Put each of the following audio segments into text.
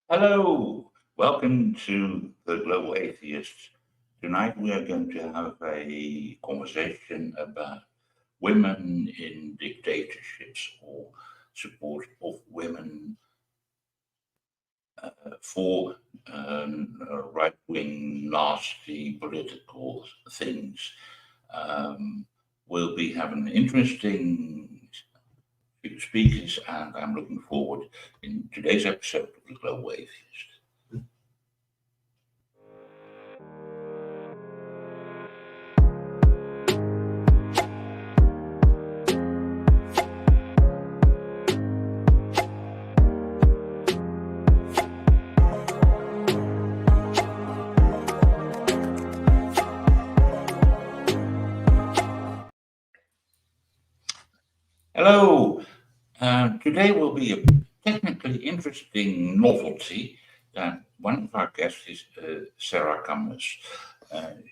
Hello, welcome to the Global Atheists. Tonight we are going to have a conversation about women in dictatorships or support of women for right-wing, nasty political things. We'll be having interesting speakers, and I'm looking forward in today's episode of the Global Atheist. Hello. Today will be a technically interesting novelty. One of our guests is Sarah Camus.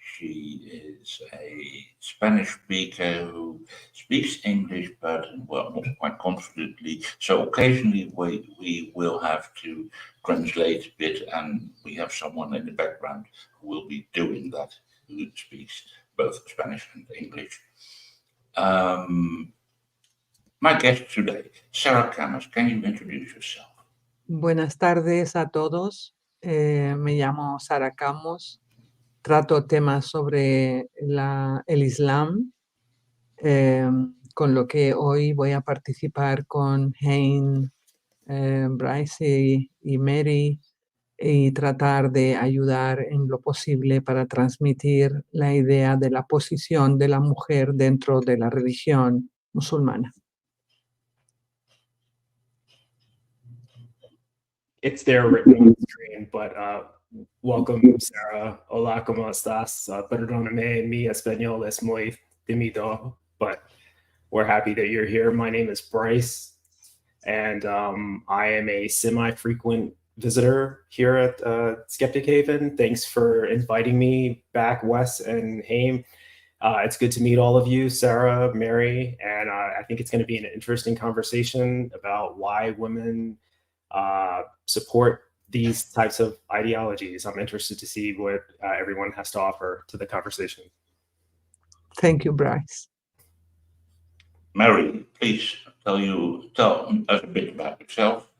She is a Spanish speaker who speaks English, but well, not quite confidently. So occasionally we will have to translate a bit, and we have someone in the background who will be doing that, who speaks both Spanish and English. My guest today, Sarah Camus. Can you introduce yourself? Buenas tardes a todos. Me llamo Sara Camus. Trato temas sobre el Islam, con lo que hoy voy a participar con Hein, Bryce y Mary y tratar de ayudar en lo posible para transmitir la idea de la posición de la mujer dentro de la religión musulmana. It's there written on the screen, but welcome, Sarah. Hola, ¿cómo estás? Perdóname, mi español es muy tímido, but we're happy that you're here. My name is Bryce, and I am a semi-frequent visitor here at Skeptic Haven. Thanks for inviting me back, Wes and Haim. It's good to meet all of you, Sarah, Mary, and I think it's going to be an interesting conversation about why women support these types of ideologies. I'm interested to see what everyone has to offer to the conversation. Thank you, Bryce. Mary, please tell us a bit about yourself.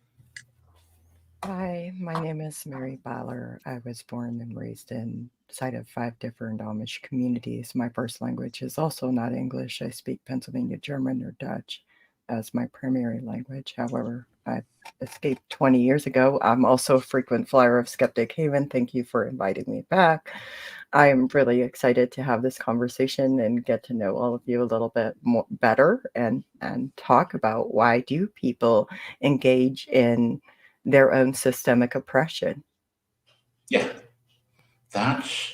Hi, my name is Mary Baller. I was born and raised inside of 5 different Amish communities. My first language is also not English. I speak Pennsylvania German or Dutch as my primary language. However, I escaped 20 years ago. I'm also a frequent flyer of Skeptic Haven. Thank you for inviting me back. I am really excited to have this conversation and get to know all of you a little bit more better and talk about why do people engage in their own systemic oppression. Yeah, that's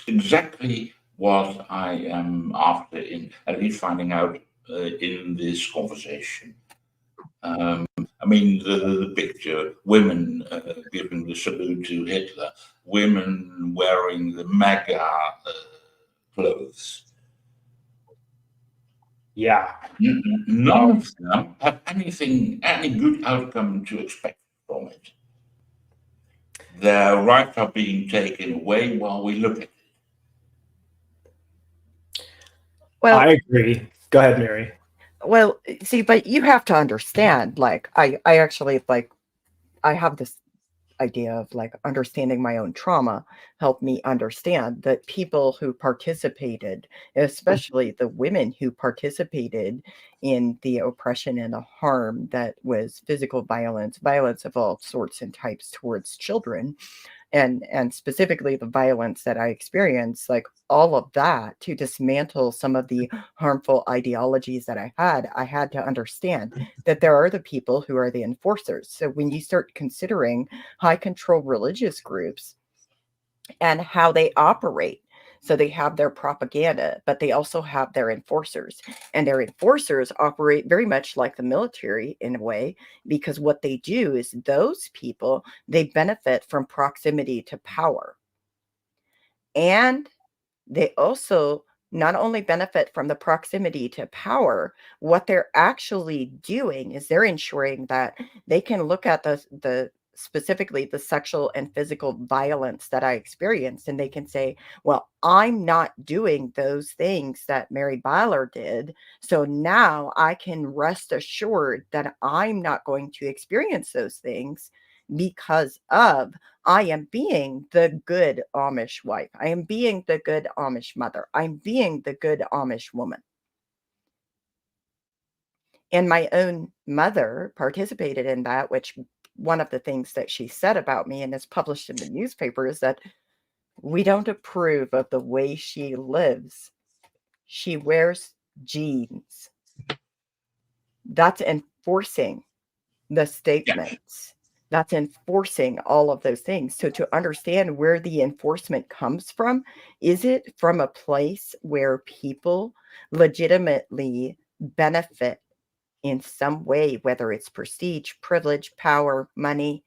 exactly what I am after, in at least finding out in this conversation. I mean, the picture, women giving the salute to Hitler, women wearing the MAGA clothes. Yeah. None of them have any good outcome to expect from it. Their rights are being taken away while we look at it. Well, I agree. Go ahead, Mary. Well, see, but you have to understand, like, I actually, like, I have this idea of like understanding my own trauma helped me understand that people who participated, especially the women who participated in the oppression and the harm that was physical violence of all sorts and types towards children, and specifically the violence that I experienced, like all of that, to dismantle some of the harmful ideologies that I had to understand that there are the people who are the enforcers. So when you start considering high control religious groups and how they operate, so they have their propaganda, but they also have their enforcers. And their enforcers operate very much like the military in a way, because what they do is those people, they benefit from proximity to power. And they also not only benefit from the proximity to power, what they're actually doing is they're ensuring that they can look at the specifically the sexual and physical violence that I experienced. And they can say, well, I'm not doing those things that Mary Byler did. So now I can rest assured that I'm not going to experience those things because of I am being the good Amish wife. I am being the good Amish mother. I'm being the good Amish woman. And my own mother participated in that, which one of the things that she said about me and is published in the newspaper is that we don't approve of the way she lives. She wears jeans. That's enforcing the statements. That's enforcing all of those things. So to understand where the enforcement comes from, is it from a place where people legitimately benefit in some way, whether it's prestige, privilege, power, money?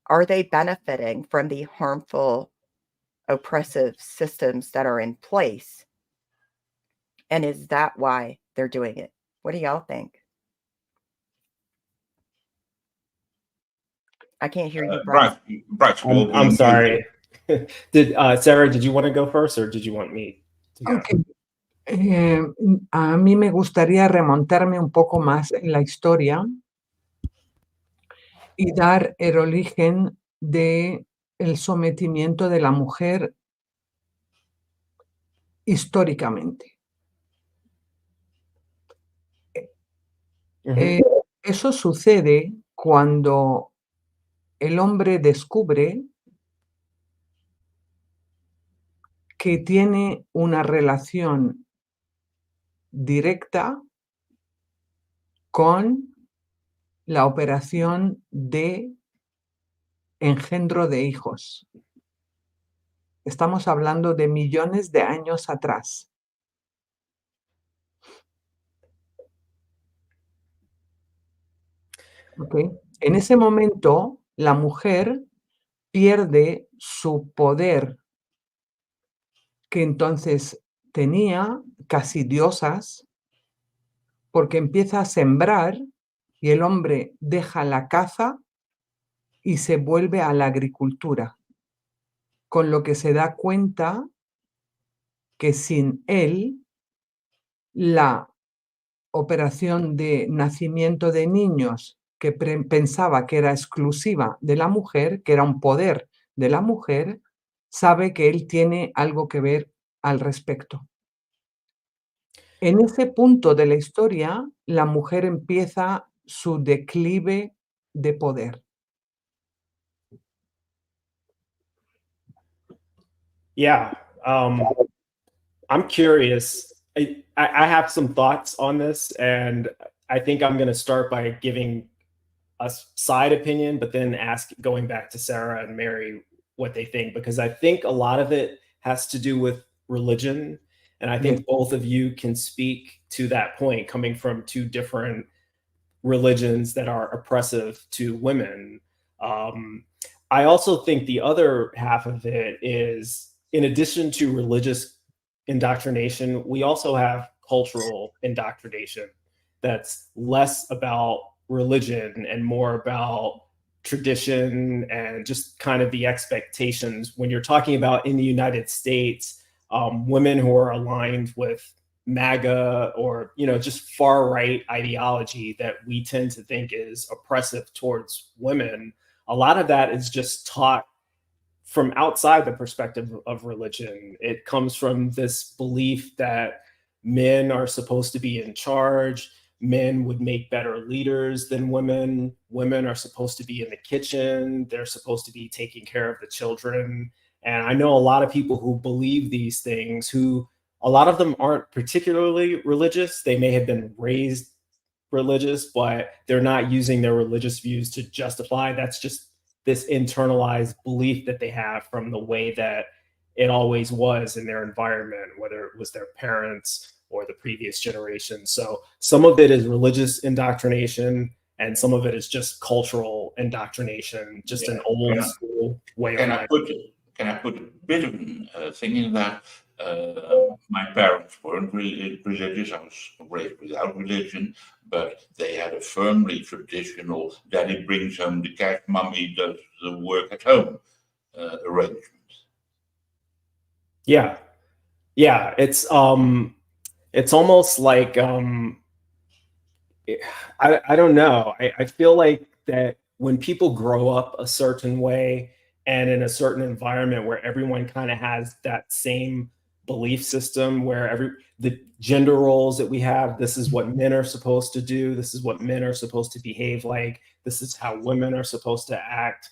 Are they benefiting from the harmful, oppressive systems that are in place? And is that why they're doing it? What do y'all think? I can't hear you, Bryce. Bryce, I'm sorry. Did Sarah, did you want to go first or did you want me to go? Okay. A mí me gustaría remontarme un poco más en la historia y dar el origen de el sometimiento de la mujer históricamente. Eso sucede cuando el hombre descubre que tiene una relación directa con la operación de engendro de hijos. Estamos hablando de millones de años atrás. ¿Okay? En ese momento, la mujer pierde su poder que entonces tenía, casi diosas, porque empieza a sembrar y el hombre deja la caza y se vuelve a la agricultura, con lo que se da cuenta que sin él la operación de nacimiento de niños que pensaba que era exclusiva de la mujer, que era un poder de la mujer, sabe que él tiene algo que ver al respecto. En ese punto de la historia, la mujer empieza su declive de poder. Yeah, I'm curious. I have some thoughts on this, and I think I'm going to start by giving a side opinion, but then going back to Sarah and Mary what they think, because I think a lot of it has to do with religion. And I think both of you can speak to that point, coming from two different religions that are oppressive to women. I also think the other half of it is, in addition to religious indoctrination, we also have cultural indoctrination that's less about religion and more about tradition and just kind of the expectations. When you're talking about in the United States, women who are aligned with MAGA or, just far right ideology that we tend to think is oppressive towards women, a lot of that is just taught from outside the perspective of religion. It comes from this belief that men are supposed to be in charge. Men would make better leaders than women. Women are supposed to be in the kitchen. They're supposed to be taking care of the children. And I know a lot of people who believe these things, who a lot of them aren't particularly religious. They may have been raised religious, but they're not using their religious views to justify. That's just this internalized belief that they have from the way that it always was in their environment, whether it was their parents or the previous generation. So some of it is religious indoctrination, and some of it is just cultural indoctrination, just an old school way of life. Can I put a bit of a thing in that? My parents weren't religious. I was raised without religion, but they had a firmly traditional daddy brings home the cash, mummy does the work at home arrangement. Yeah. It's almost like I don't know. I feel like that when people grow up a certain way and in a certain environment where everyone kind of has that same belief system, where the gender roles that we have, this is what men are supposed to do, this is what men are supposed to behave like, this is how women are supposed to act.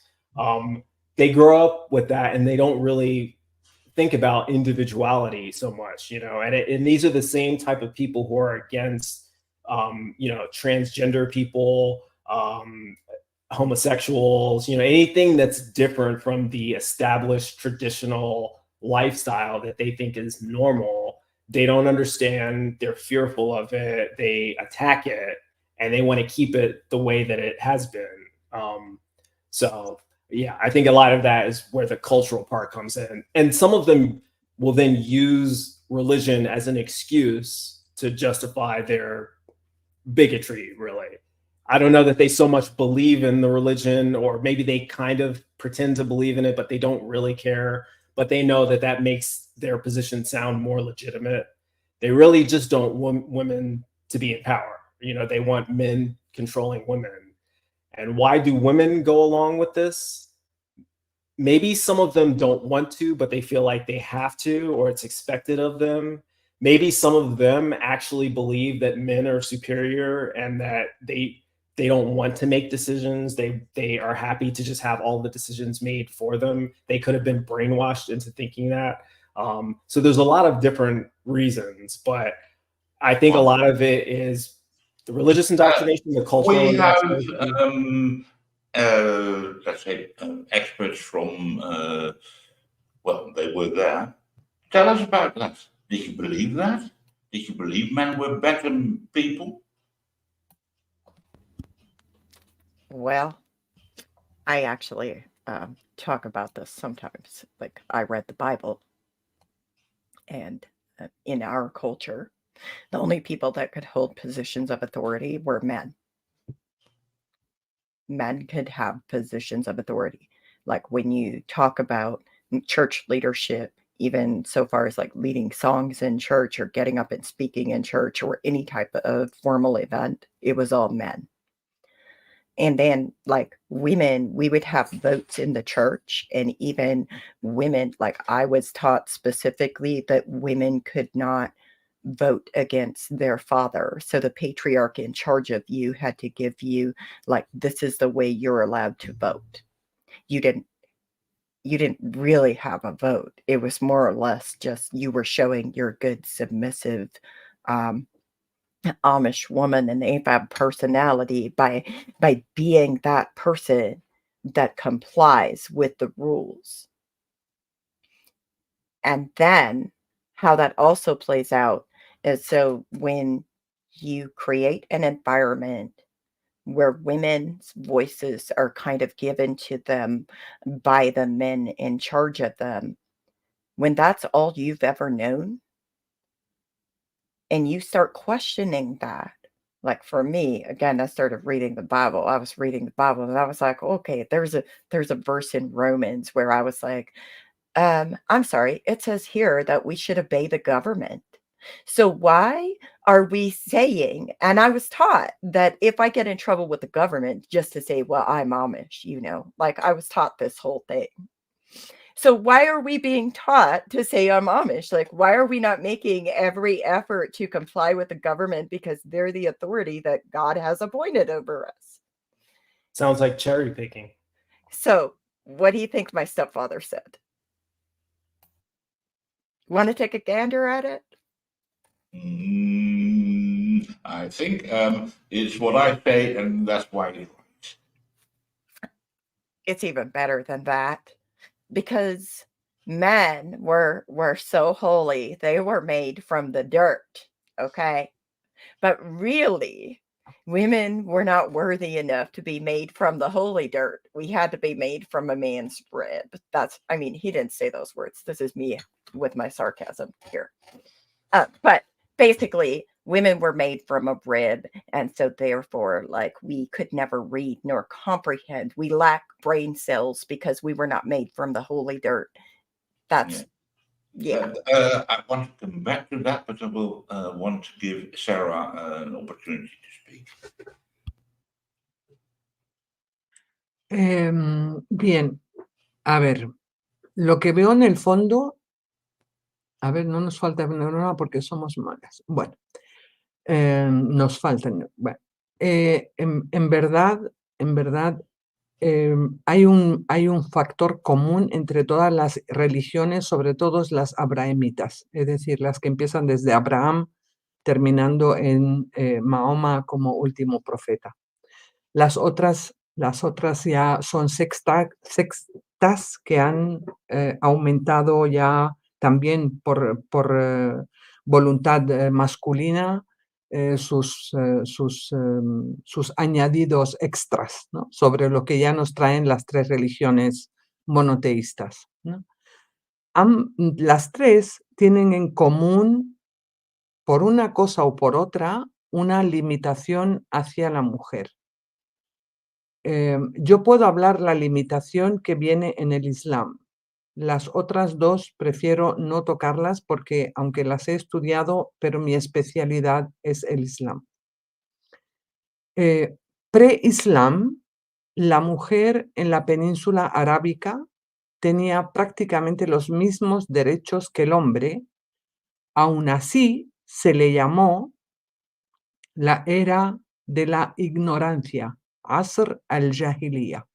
They grow up with that and they don't really think about individuality so much, and these are the same type of people who are against transgender people, homosexuals, anything that's different from the established traditional lifestyle that they think is normal. They don't understand, they're fearful of it, they attack it, and they want to keep it the way that it has been. So yeah, I think a lot of that is where the cultural part comes in. And some of them will then use religion as an excuse to justify their bigotry, really. I don't know that they so much believe in the religion, or maybe they kind of pretend to believe in it, but they don't really care. But they know that that makes their position sound more legitimate. They really just don't want women to be in power. They want men controlling women. And why do women go along with this? Maybe some of them don't want to, but they feel like they have to, or it's expected of them. Maybe some of them actually believe that men are superior and that they don't want to make decisions. They are happy to just have all the decisions made for them. They could have been brainwashed into thinking that. So there's a lot of different reasons, but I think a lot of it is the religious indoctrination, the cultural indoctrination. Let's say, experts from, they were there. Tell us about that. Did you believe that? Did you believe men were better people? Well, I actually talk about this sometimes. Like, I read the Bible, and in our culture, the only people that could hold positions of authority were men. Men could have positions of authority. Like, when you talk about church leadership, even so far as like leading songs in church or getting up and speaking in church or any type of formal event, it was all men. And then, like, women, we would have votes in the church, and even women, like, I was taught specifically that women could not vote against their father. So the patriarch in charge of you had to give you, like, this is the way you're allowed to vote. You didn't really have a vote. It was more or less just you were showing your good submissive Amish woman and AFAB personality by being that person that complies with the rules. And then how that also plays out is, so when you create an environment where women's voices are kind of given to them by the men in charge of them, when that's all you've ever known, and you start questioning that, like for me, again, I started reading the Bible. I was reading the Bible and I was like, okay, there's a verse in Romans where I was like, I'm sorry, it says here that we should obey the government. So why are we saying, and I was taught that if I get in trouble with the government, just to say, well, I'm Amish, like I was taught this whole thing. So why are we being taught to say I'm Amish? Like, why are we not making every effort to comply with the government because they're the authority that God has appointed over us? Sounds like cherry picking. So what do you think my stepfather said? Want to take a gander at it? I think it's what I say, and that's why you're right. It's even better than that, because men were so holy. They were made from the dirt, okay? But really, women were not worthy enough to be made from the holy dirt. We had to be made from a man's rib. He didn't say those words. This is me with my sarcasm here. But basically, women were made from a rib, and so therefore, like, we could never read nor comprehend. We lack brain cells because we were not made from the holy dirt. That's I want to come back to that, but I will want to give Sarah an opportunity to speak. Bien, a ver, lo que veo en el fondo, a ver, no nos falta neurona porque somos malas. Bueno, nos faltan. Bueno, en verdad, hay un factor común entre todas las religiones, sobre todo las abrahamitas, es decir, las que empiezan desde Abraham, terminando en Mahoma como último profeta. Las otras ya son sectas que han aumentado ya también por voluntad masculina sus añadidos extras, ¿no? Sobre lo que ya nos traen las tres religiones monoteístas, ¿no? Las tres tienen en común, por una cosa o por otra, una limitación hacia la mujer. Yo puedo hablar la limitación que viene en el Islam. Las otras dos prefiero no tocarlas porque, aunque las he estudiado, pero mi especialidad es el Islam. Pre-Islam, la mujer en la península arábica tenía prácticamente los mismos derechos que el hombre. Aún así, se le llamó la era de la ignorancia, Asr al-Jahiliya.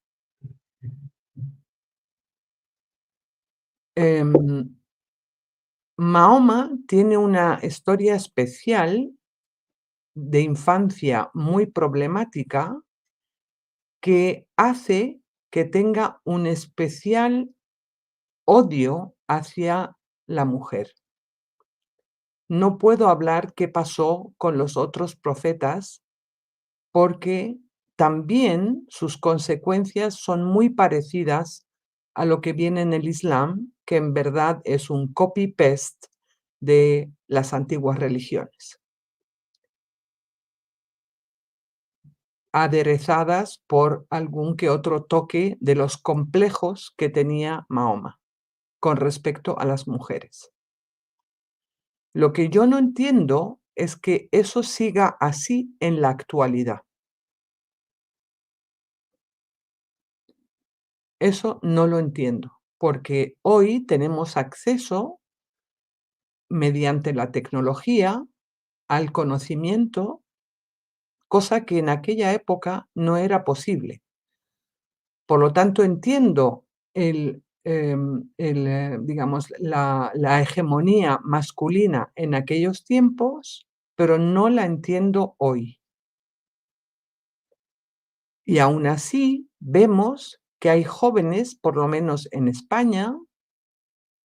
Mahoma tiene una historia especial de infancia muy problemática que hace que tenga un especial odio hacia la mujer. No puedo hablar qué pasó con los otros profetas porque también sus consecuencias son muy parecidas a lo que viene en el Islam, que en verdad es un copy-paste de las antiguas religiones, aderezadas por algún que otro toque de los complejos que tenía Mahoma con respecto a las mujeres. Lo que yo no entiendo es que eso siga así en la actualidad. Eso no lo entiendo, porque hoy tenemos acceso mediante la tecnología al conocimiento, cosa que en aquella época no era posible. Por lo tanto, entiendo digamos, la hegemonía masculina en aquellos tiempos, pero no la entiendo hoy. Y aún así vemos que hay jóvenes, por lo menos en España,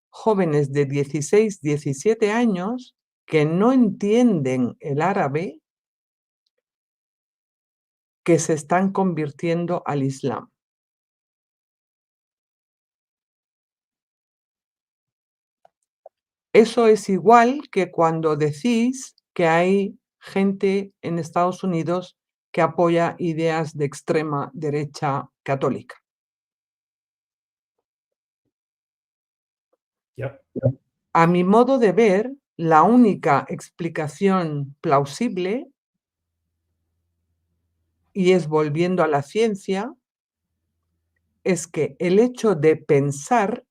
jóvenes de 16, 17 años que no entienden el árabe, que se están convirtiendo al Islam. Eso es igual que cuando decís que hay gente en Estados Unidos que apoya ideas de extrema derecha católica. Yep. A mi modo de ver, la única explicación plausible, y es volviendo a la ciencia, es que el hecho de pensar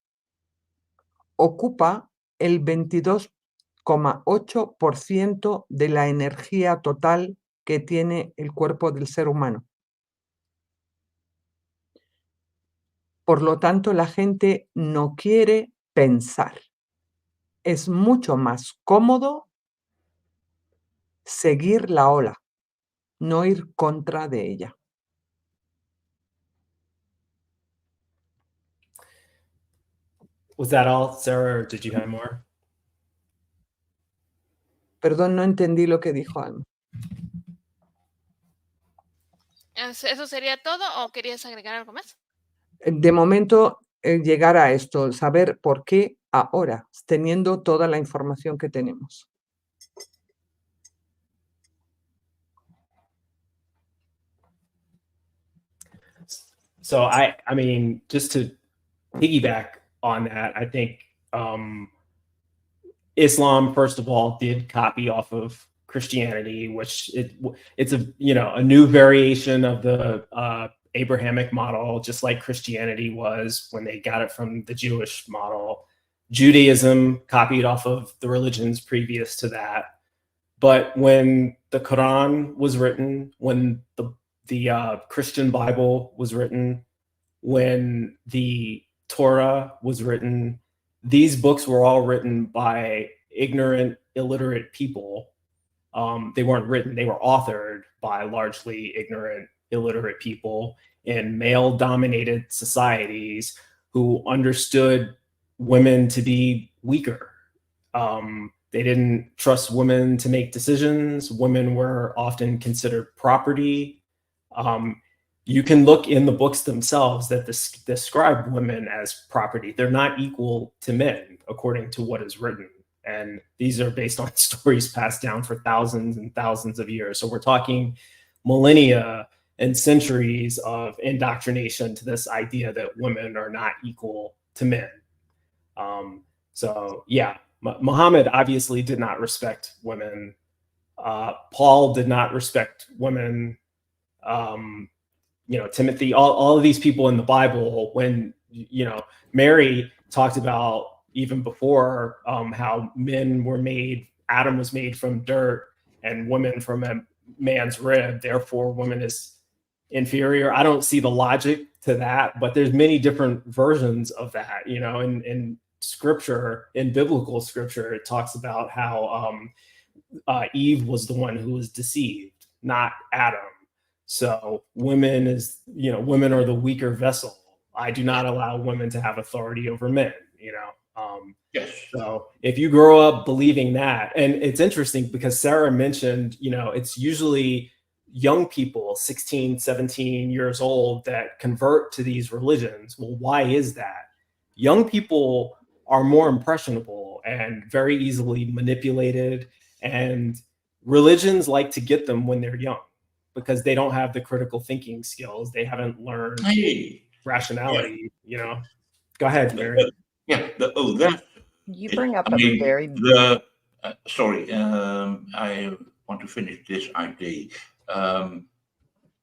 ocupa el 22,8% de la energía total que tiene el cuerpo del ser humano. Por lo tanto, la gente no quiere pensar. Es mucho más cómodo seguir la ola, no ir contra de ella. Was that all, Sarah, or did you have more? Perdón, no entendí lo que dijo Alma. ¿Eso sería todo o querías agregar algo más? De momento, llegar a esto, saber por qué ahora, teniendo toda la información que tenemos. So I mean, just to piggyback on that, I think Islam, first of all, did copy off of Christianity, which it's a a new variation of the Abrahamic model, just like Christianity was when they got it from the Jewish model. Judaism copied off of the religions previous to that. But when the Quran was written, when the Christian Bible was written, when the Torah was written, these books were all written by ignorant, illiterate people. They weren't written, they were authored by largely ignorant, illiterate people in male-dominated societies who understood women to be weaker. They didn't trust women to make decisions. Women were often considered property. You can look in the books themselves that describe women as property. They're not equal to men, according to what is written. And these are based on stories passed down for thousands and thousands of years. So we're talking millennia and centuries of indoctrination to this idea that women are not equal to men. So yeah, Muhammad obviously did not respect women. Paul did not respect women. Timothy, all of these people in the Bible, when, Mary talked about even before how men were made, Adam was made from dirt and women from a man's rib, therefore woman is inferior. I don't see the logic to that, but there's many different versions of that, in scripture, in biblical scripture, it talks about how Eve was the one who was deceived, not Adam. So women are the weaker vessel. I do not allow women to have authority over men, Yes. So if you grow up believing that, and it's interesting because Sarah mentioned, it's usually young people, 16, 17 years old, that convert to these religions. Well, why is that? Young people are more impressionable and very easily manipulated, and religions like to get them when they're young, because they don't have the critical thinking skills. They haven't learned rationality, Go ahead, Mary. You bring up I want to finish this idea.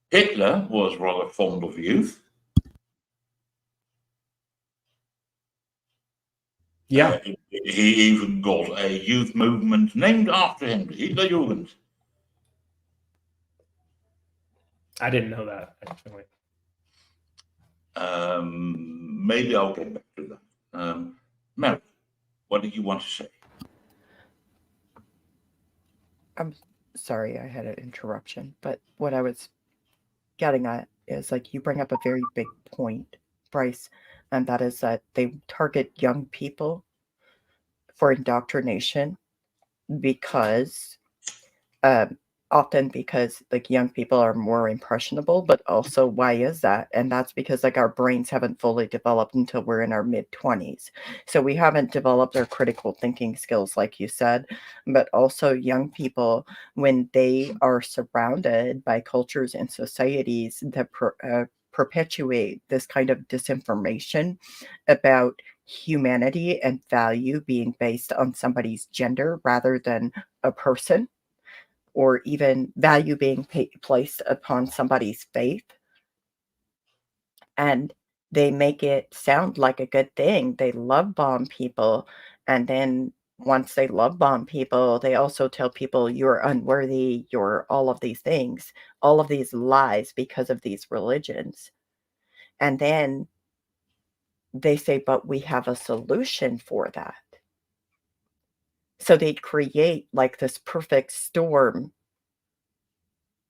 Hitler was rather fond of youth. Yeah. He even got a youth movement named after him, the Hitler Jugend. I didn't know that, actually. Maybe I'll get back to that. Mel, what did you want to say? I'm sorry, I had an interruption, but what I was getting at is, like, you bring up a very big point, Bryce, and that is that they target young people for indoctrination because often because, like, young people are more impressionable, but also why is that? And that's because, like, our brains haven't fully developed until we're in our mid-20s. So we haven't developed our critical thinking skills, like you said, but also young people, when they are surrounded by cultures and societies that perpetuate this kind of disinformation about humanity and value being based on somebody's gender rather than a person, or even value being placed upon somebody's faith. And they make it sound like a good thing. They love bomb people. And then once they love bomb people, they also tell people you're unworthy, you're all of these things, all of these lies because of these religions. And then they say, but we have a solution for that. So they create like this perfect storm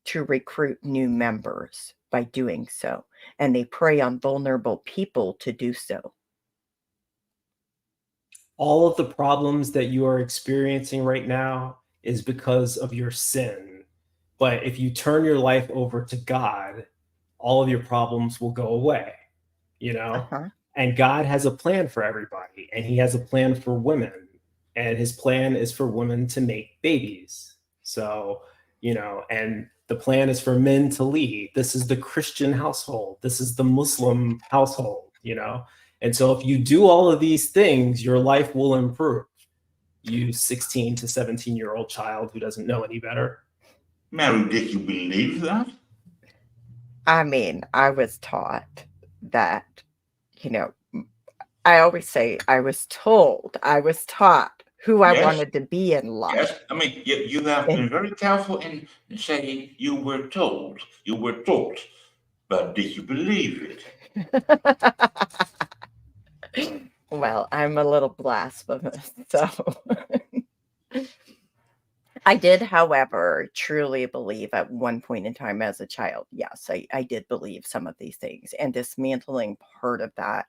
to recruit new members by doing so, and they prey on vulnerable people to do so. All of the problems that you are experiencing right now is because of your sin. But if you turn your life over to God, all of your problems will go away, And God has a plan for everybody, and he has a plan for women, and his plan is for women to make babies. So, and the plan is for men to lead. This is the Christian household. This is the Muslim household, And so if you do all of these things, your life will improve. You 16 to 17-year-old child who doesn't know any better. Mary, did you believe that? I mean, I was taught that, I always say I was taught who I Yes. wanted to be in life. Yes, I mean, you have been very careful in saying you were told, you were taught, but did you believe it? Well, I'm a little blasphemous, so I did, however, truly believe at one point in time as a child. Yes, I did believe some of these things, and dismantling part of that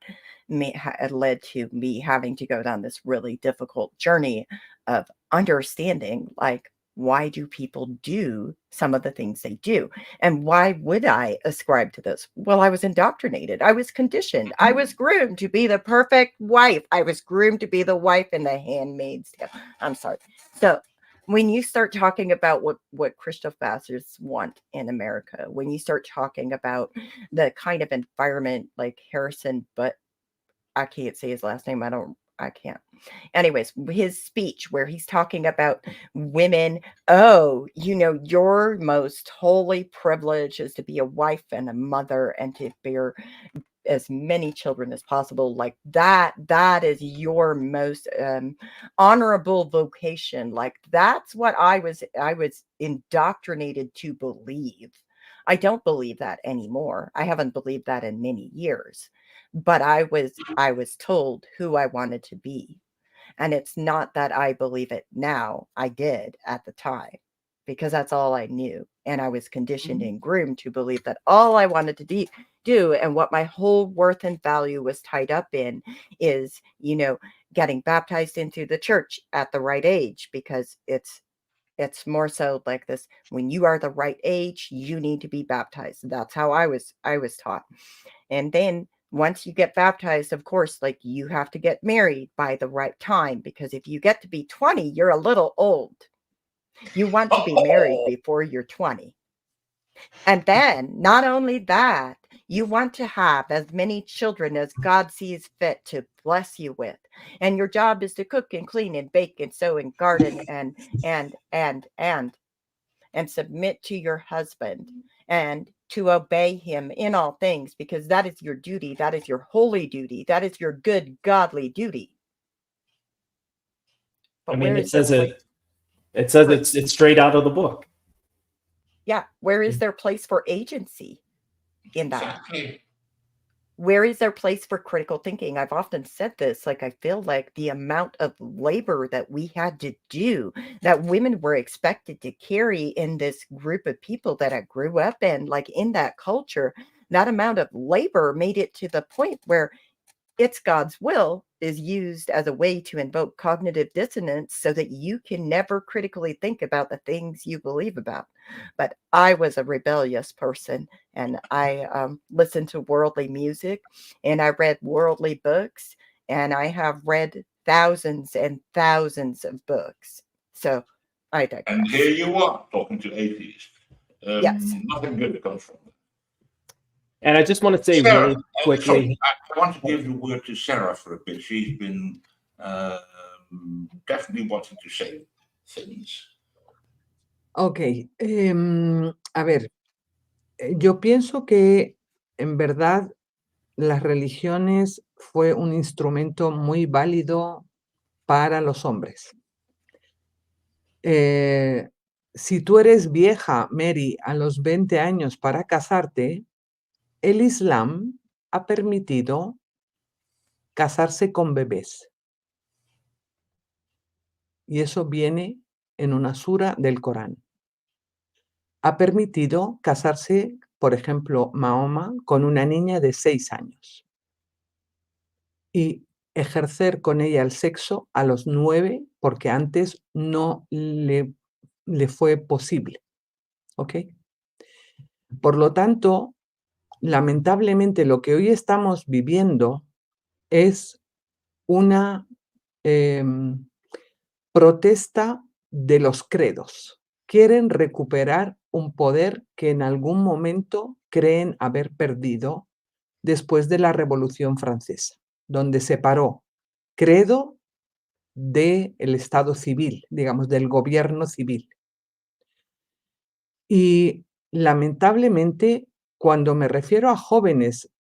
led to me having to go down this really difficult journey of understanding, like, why do people do some of the things they do? And why would I ascribe to this? Well, I was indoctrinated. I was conditioned. I was groomed to be the perfect wife. I was groomed to be the wife in The Handmaid's Tale. I'm sorry. So when you start talking about what Christoph Vassars want in America, when you start talking about the kind of environment like Harrison, but I can't say his last name. I can't. Anyways, his speech where he's talking about women. Oh, your most holy privilege is to be a wife and a mother and to bear as many children as possible. Like that is your most honorable vocation. Like that's what I was indoctrinated to believe. I don't believe that anymore. I haven't believed that in many years, but I was told who I wanted to be. And it's not that I believe it now. I did at the time, because that's all I knew. And I was conditioned and groomed to believe that all I wanted to do and what my whole worth and value was tied up in is, getting baptized into the church at the right age, because it's more so like this: when you are the right age, you need to be baptized. That's how I was taught. And then once you get baptized, of course, like, you have to get married by the right time, because if you get to be 20, you're a little old. You want to be married before you're 20. And then not only that, you want to have as many children as God sees fit to bless you with. And your job is to cook and clean and bake and sew and garden and submit to your husband and to obey him in all things, because that is your duty. That is your holy duty. That is your good, godly duty. But it says it's straight out of the book. Yeah. Where is there place for agency in that? Exactly. Where is there place for critical thinking? I've often said this, like, I feel like the amount of labor that we had to do, that women were expected to carry in this group of people that I grew up in, like in that culture, that amount of labor made it to the point where it's God's will is used as a way to invoke cognitive dissonance so that you can never critically think about the things you believe about. But I was a rebellious person, and I listened to worldly music, and I read worldly books, and I have read thousands and thousands of books. So I digress. And here you are talking to atheists. Yes. Nothing good comes from it. And I just want to say Sarah, really quickly. sorry, I want to give the word to Sarah for a bit. She's been definitely wanting to say things. Ok, a ver, yo pienso que en verdad las religiones fue un instrumento muy válido para los hombres. Si tú eres vieja, Mary, a los 20 años para casarte, el Islam ha permitido casarse con bebés. Y eso viene en una sura del Corán. Ha permitido casarse, por ejemplo, Mahoma con una niña de 6 años y ejercer con ella el sexo a los 9, porque antes no le fue posible. ¿Ok? Por lo tanto, lamentablemente lo que hoy estamos viviendo es una protesta de los credos. Quieren recuperar un poder que en algún momento creen haber perdido después de la Revolución Francesa, donde separó credo del Estado civil, digamos, del gobierno civil. Y lamentablemente, cuando me refiero a jóvenes,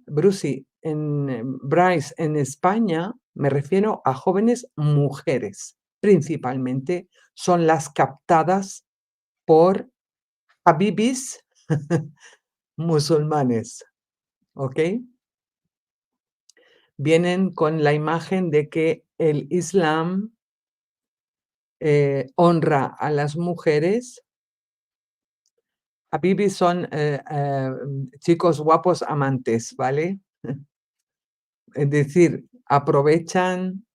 Bryce, en España, me refiero a jóvenes mujeres, principalmente son las captadas por habibis musulmanes, ¿ok? Vienen con la imagen de que el Islam honra a las mujeres. Habibis son chicos guapos amantes, ¿vale? Es decir, aprovechan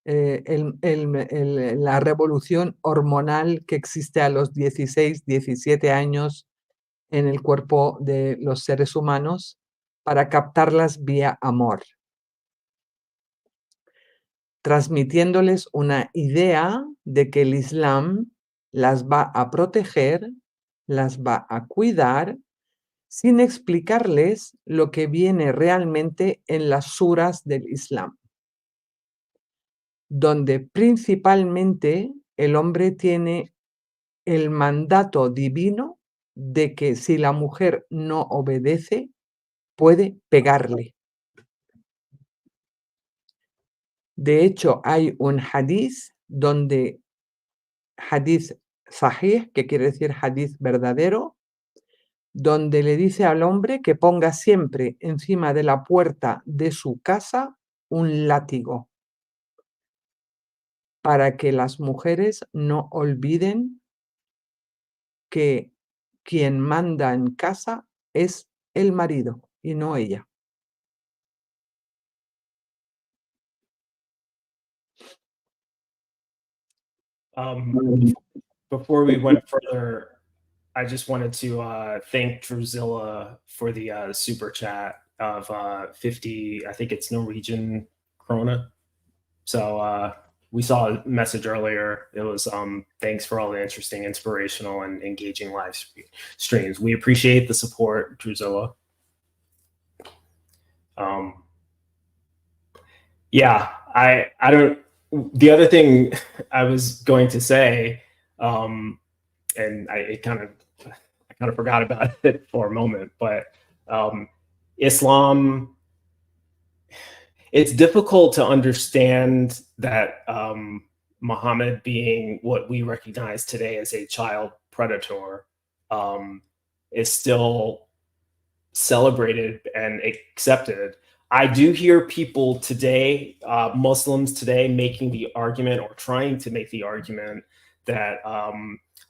la revolución hormonal que existe a los 16, 17 años en el cuerpo de los seres humanos para captarlas vía amor, transmitiéndoles una idea de que el Islam las va a proteger, las va a cuidar, sin explicarles lo que viene realmente en las suras del Islam, donde principalmente el hombre tiene el mandato divino de que si la mujer no obedece, puede pegarle. De hecho, hay un hadith donde, hadith sahih, que quiere decir hadith verdadero, donde le dice al hombre que ponga siempre encima de la puerta de su casa un látigo, para que las mujeres no olviden que quien manda en casa es el marido y no ella. Before we went further, I just wanted to thank Drusilla for the super chat of 50, I think it's Norwegian krona. So we saw a message earlier. It was thanks for all the interesting, inspirational, and engaging live streams. We appreciate the support, Drusilla. Yeah, I don't. The other thing I was going to say, and I kind of forgot about it for a moment, but Islam, it's difficult to understand that Muhammad being what we recognize today as a child predator is still celebrated and accepted. I do hear people today, Muslims today, making the argument or trying to make the argument that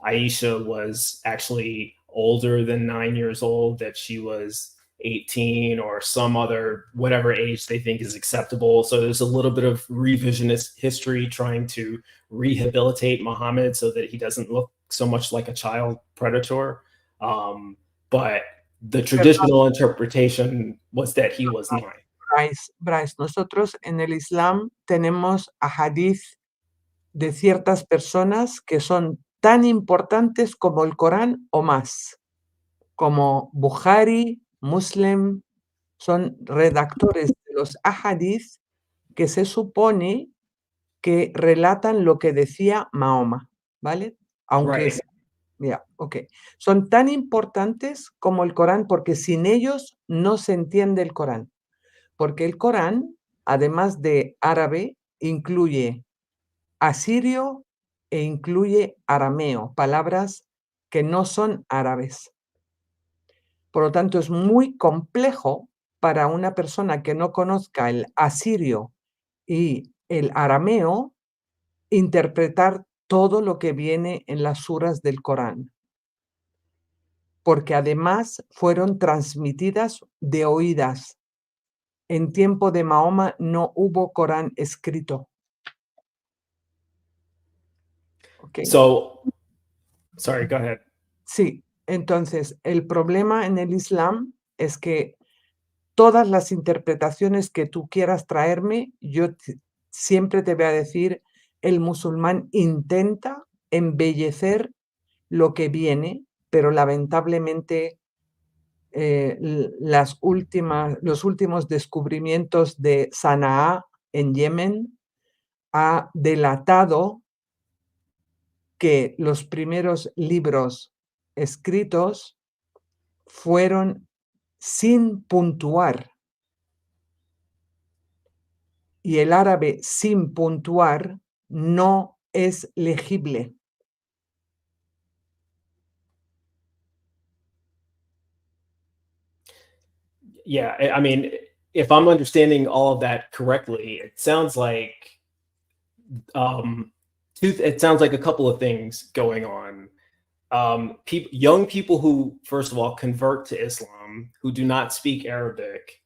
Aisha was actually older than 9 years old, that she was 18 or some other, whatever age they think is acceptable. So there's a little bit of revisionist history trying to rehabilitate Muhammad so that he doesn't look so much like a child predator. But the traditional interpretation was that he was 9. Bryce, nosotros en el Islam tenemos ahadith de ciertas personas que son tan importantes como el Corán o más, como Bukhari, Muslim, son redactores de los ahadith que se supone que relatan lo que decía Mahoma, ¿vale? Aunque Right. yeah, okay. Son tan importantes como el Corán porque sin ellos no se entiende el Corán. Porque el Corán, además de árabe, incluye asirio e incluye arameo, palabras que no son árabes. Por lo tanto, es muy complejo para una persona que no conozca el asirio y el arameo interpretar todo lo que viene en las suras del Corán, porque además fueron transmitidas de oídas. En tiempo de Mahoma no hubo Corán escrito. Okay. So, sorry, go ahead. Sí, entonces el problema en el Islam es que todas las interpretaciones que tú quieras traerme, yo siempre te voy a decir, el musulmán intenta embellecer lo que viene, pero lamentablemente los últimos descubrimientos de Sanaa en Yemen ha delatado que los primeros libros escritos fueron sin puntuar. Y el árabe sin puntuar no es legible. Yeah, I mean, if I'm understanding all of that correctly, it sounds like it sounds like a couple of things going on. Young people who, first of all, convert to Islam, who do not speak Arabic,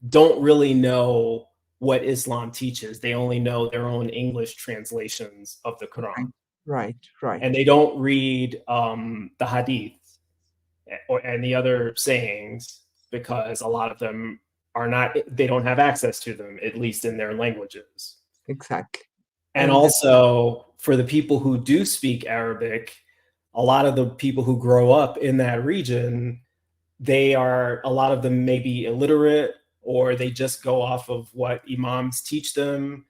don't really know what Islam teaches. They only know their own English translations of the Quran. Right. And they don't read the Hadith and the other sayings, because a lot of them they don't have access to them, at least in their languages. Exactly. And also, for the people who do speak Arabic, a lot of the people who grow up in that region, a lot of them may be illiterate, or they just go off of what imams teach them.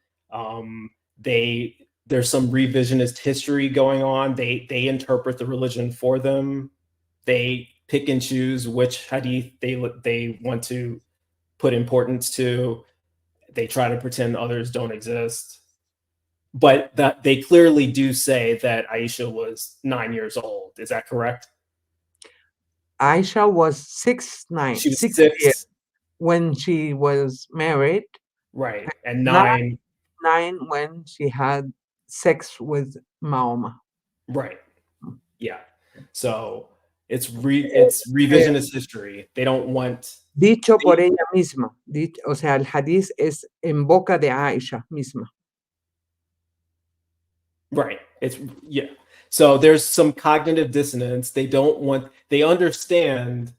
There's some revisionist history going on. They interpret the religion for them. They pick and choose which hadith they want to put importance to. They try to pretend others don't exist. But that they clearly do say that Aisha was 9 years old. Is that correct? Aisha was 6 years when she was married. Right. And 9 when she had sex with Mahoma. Right. Yeah. So it's revisionist history. They don't want... Dicho por ella misma. O sea, el hadith es en boca de Aisha misma. Right. So there's some cognitive dissonance. They understand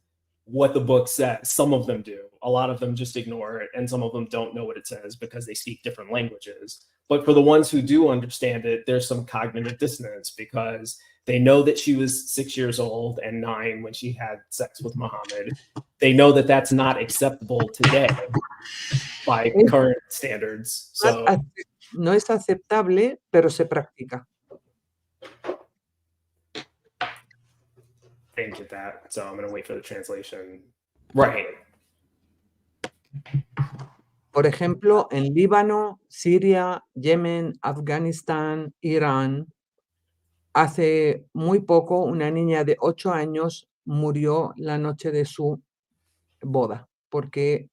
what the book says. Some of them do. A lot of them just ignore it, and some of them don't know what it says because they speak different languages. But for the ones who do understand it, there's some cognitive dissonance because they know that she was 6 years old and 9 when she had sex with Muhammad. They know that that's not acceptable today by current standards. So no es aceptable, pero se practica. Didn't get that, so I'm going to wait for the translation. Right. Por ejemplo, en Líbano, Siria, Yemen, Afganistán, Irán, hace muy poco una niña de 8 años murió la noche de su boda porque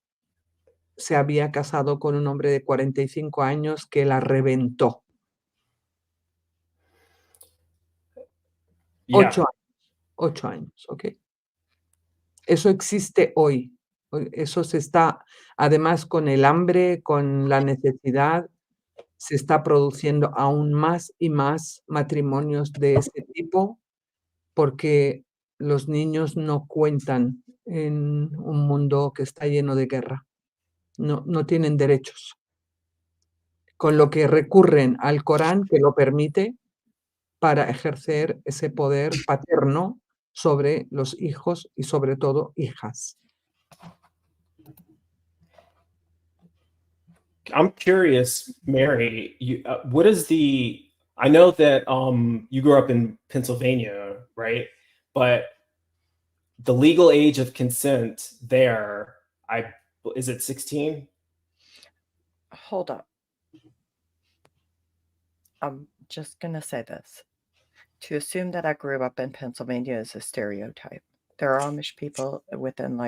se había casado con un hombre de 45 años que la reventó. 8 años, ¿ok? Eso existe hoy. Eso se está, además con el hambre, con la necesidad, se está produciendo aún más y más matrimonios de ese tipo porque los niños no cuentan en un mundo que está lleno de guerra. No tienen derechos. Con lo que recurren al Corán, que lo permite, para ejercer ese poder paterno sobre los hijos y sobre todo hijas. I'm curious, Mary, what is I know that you grew up in Pennsylvania, right? But the legal age of consent there, is it 16? Hold up. I'm just going to say this. To assume that I grew up in Pennsylvania is a stereotype. There are Amish people within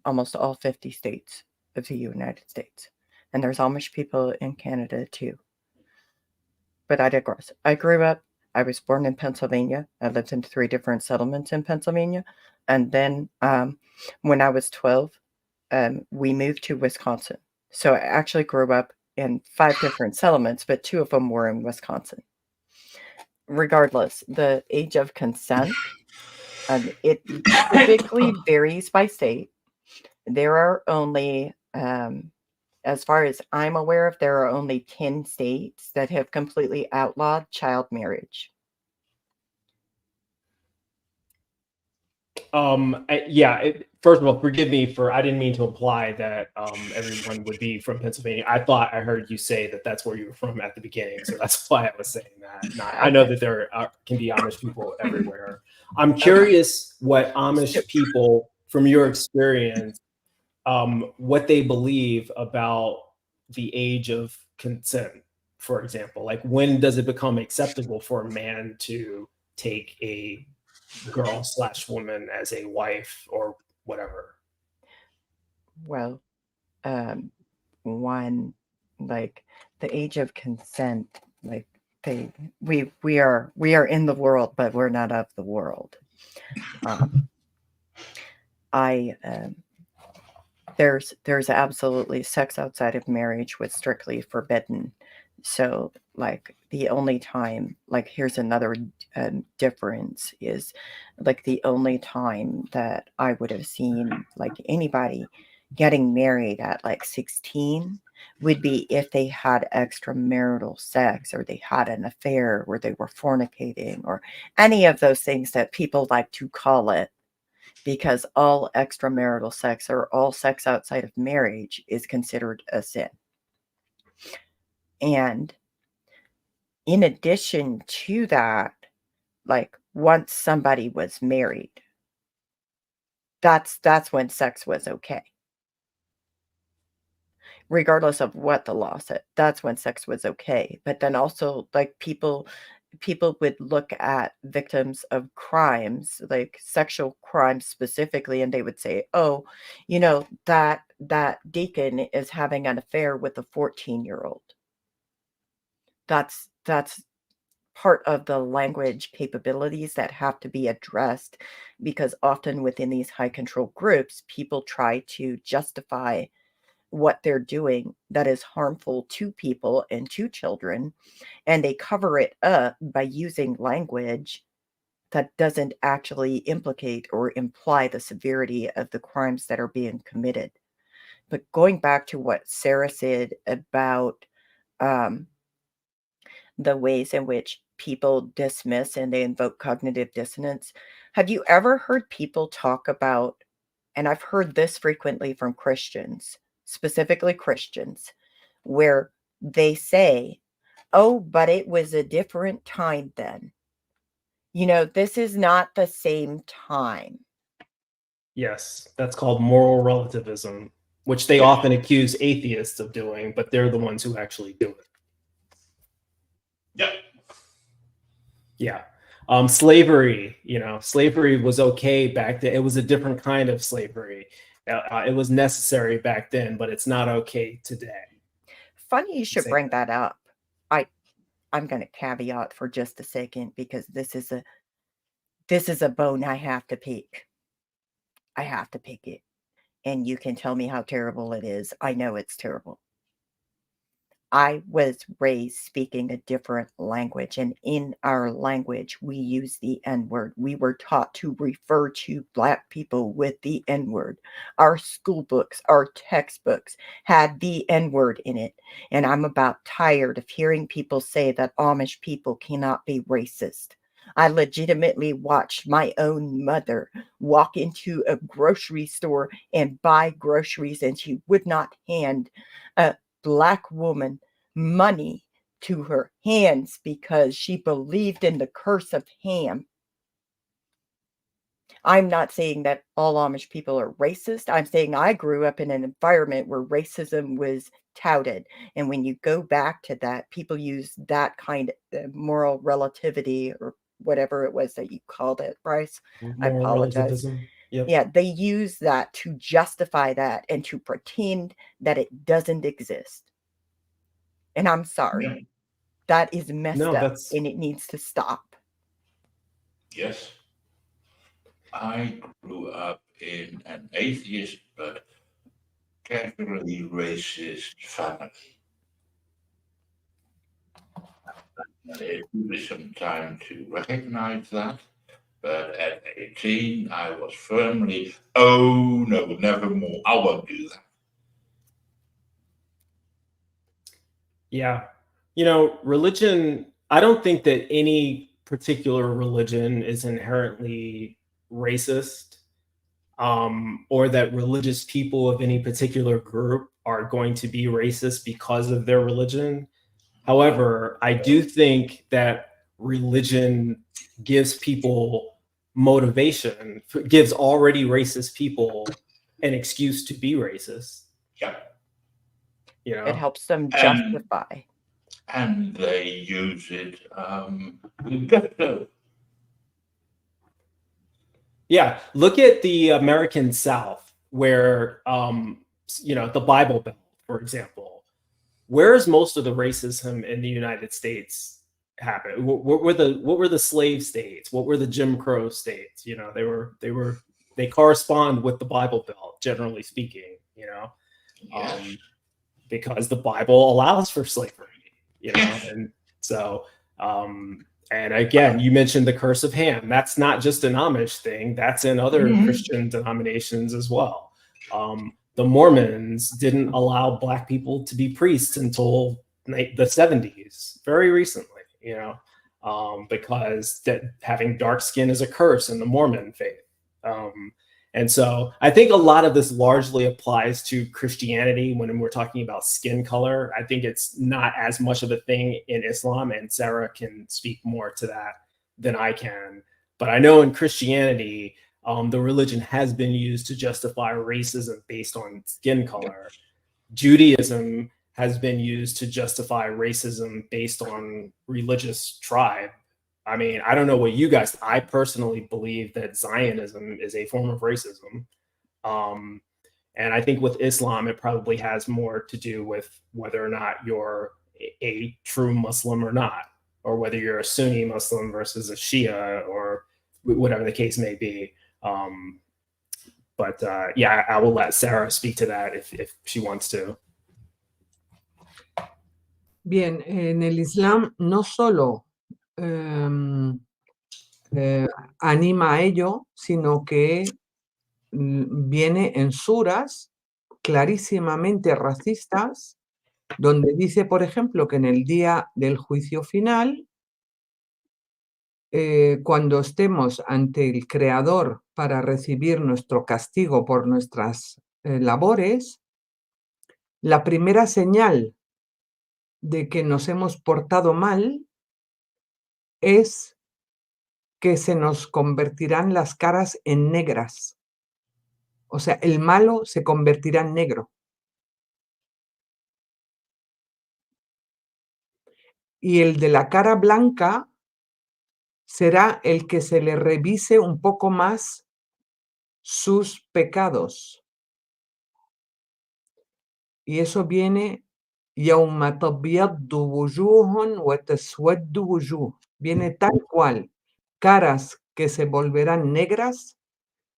almost all 50 states of the United States. And there's Amish people in Canada too. But I digress. I was born in Pennsylvania. I lived in 3 different settlements in Pennsylvania. And then when I was 12, we moved to Wisconsin. So I actually grew up in 5 different settlements, but 2 of them were in Wisconsin. Regardless, the age of consent, it typically varies by state. There are only, as far as I'm aware of, there are only 10 states that have completely outlawed child marriage. First of all, forgive me for, I didn't mean to imply that everyone would be from Pennsylvania. I thought I heard you say that that's where you were from at the beginning, so that's why I was saying that. I know that there can be Amish people everywhere. I'm curious what Amish people, from your experience, what they believe about the age of consent, for example. Like, when does it become acceptable for a man to take a girl/woman as a wife or whatever? Well, one, like the age of consent, like we are in the world, but we're not of the world. There's absolutely sex outside of marriage was strictly forbidden. So, like, the only time, like, here's another difference is, like, the only time that I would have seen, like, anybody getting married at, like, 16 would be if they had extramarital sex, or they had an affair, or they were fornicating, or any of those things that people like to call it, because all extramarital sex, or all sex outside of marriage, is considered a sin. And in addition to that, like, once somebody was married, that's when sex was okay. Regardless of what the law said, that's when sex was okay. But then also, like, people would look at victims of crimes, like sexual crimes specifically, and they would say, oh, that deacon is having an affair with a 14-year-old. That's part of the language capabilities that have to be addressed, because often within these high control groups, people try to justify what they're doing that is harmful to people and to children, and they cover it up by using language that doesn't actually implicate or imply the severity of the crimes that are being committed. But going back to what Sarah said about the ways in which people dismiss and they invoke cognitive dissonance, have you ever heard people talk about, and I've heard this frequently from Christians, specifically Christians, where they say, oh, but it was a different time then. This is not the same time. Yes, that's called moral relativism, which they often accuse atheists of doing, but they're the ones who actually do it. Yep. Yeah. Slavery, slavery was okay back then. It was a different kind of slavery. It was necessary back then, but it's not okay today. Funny you should bring that up. I'm going to caveat for just a second, because this is a bone I have to pick. I have to pick it. And you can tell me how terrible it is. I know it's terrible. I was raised speaking a different language, and in our language, we use the N-word. We were taught to refer to Black people with the N-word. Our school books, our textbooks had the N-word in it. And I'm about tired of hearing people say that Amish people cannot be racist. I legitimately watched my own mother walk into a grocery store and buy groceries, and she would not hand a Black woman money to her hands because she believed in the curse of Ham. I'm not saying that all Amish people are racist. I'm saying I grew up in an environment where racism was touted. And when you go back to that, people use that kind of moral relativity, or whatever it was that you called it, Bryce. I apologize. Yep. Yeah, they use that to justify that and to pretend that it doesn't exist. And I'm sorry. Yeah. That is messed up, that's... and it needs to stop. Yes. I grew up in an atheist but casually racist family. It took me some time to recognize that, But at 18, I was firmly, oh no, never more. I won't do that. Yeah. You know, religion, I don't think that any particular religion is inherently racist, or that religious people of any particular group are going to be racist because of their religion. However, I do think that religion gives people motivation, gives already racist people an excuse to be racist. Yeah. You know? It helps them And- justify. And they use it with gusto. Yeah, look at the American South, where you know, the Bible Belt, for example. Where is most of the racism in the United States happen? What were the slave states? What were the Jim Crow states? You know, they correspond with the Bible Belt, generally speaking. You know, Yes. because the Bible allows for slavery. You know, Yes. and so. And again, you mentioned the curse of Ham. That's not just an Amish thing. That's in other Christian denominations as well. The Mormons didn't allow Black people to be priests until the 70s, very recently, you know, because that having dark skin is a curse in the Mormon faith. And so I think a lot of this largely applies to Christianity when we're talking about skin color. I think it's not as much of a thing in Islam, and Sarah can speak more to that than I can. But I know in Christianity, the religion has been used to justify racism based on skin color. Judaism has been used to justify racism based on religious tribe. I mean, I don't know what you guys, I personally believe that Zionism is a form of racism. And I think with Islam, it probably has more to do with whether or not you're a true Muslim or not, or whether you're a Sunni Muslim versus a Shia, or whatever the case may be. But yeah, I will let Sarah speak to that if she wants to. Bien, en el Islam no solo anima a ello, sino que viene en suras clarísimamente racistas, donde dice, por ejemplo, que en el día del juicio final, cuando estemos ante el Creador para recibir nuestro castigo por nuestras labores, la primera señal de que nos hemos portado mal es que se nos convertirán las caras en negras. O sea, el malo se convertirá en negro. Y el de la cara blanca será el que se le revise un poco más sus pecados. Y eso viene يَوْمَ تَبْيَضُّ وُجُوهٌ وَتَسْوَدُّ وُجُوهٌ. Viene tal cual, caras que se volverán negras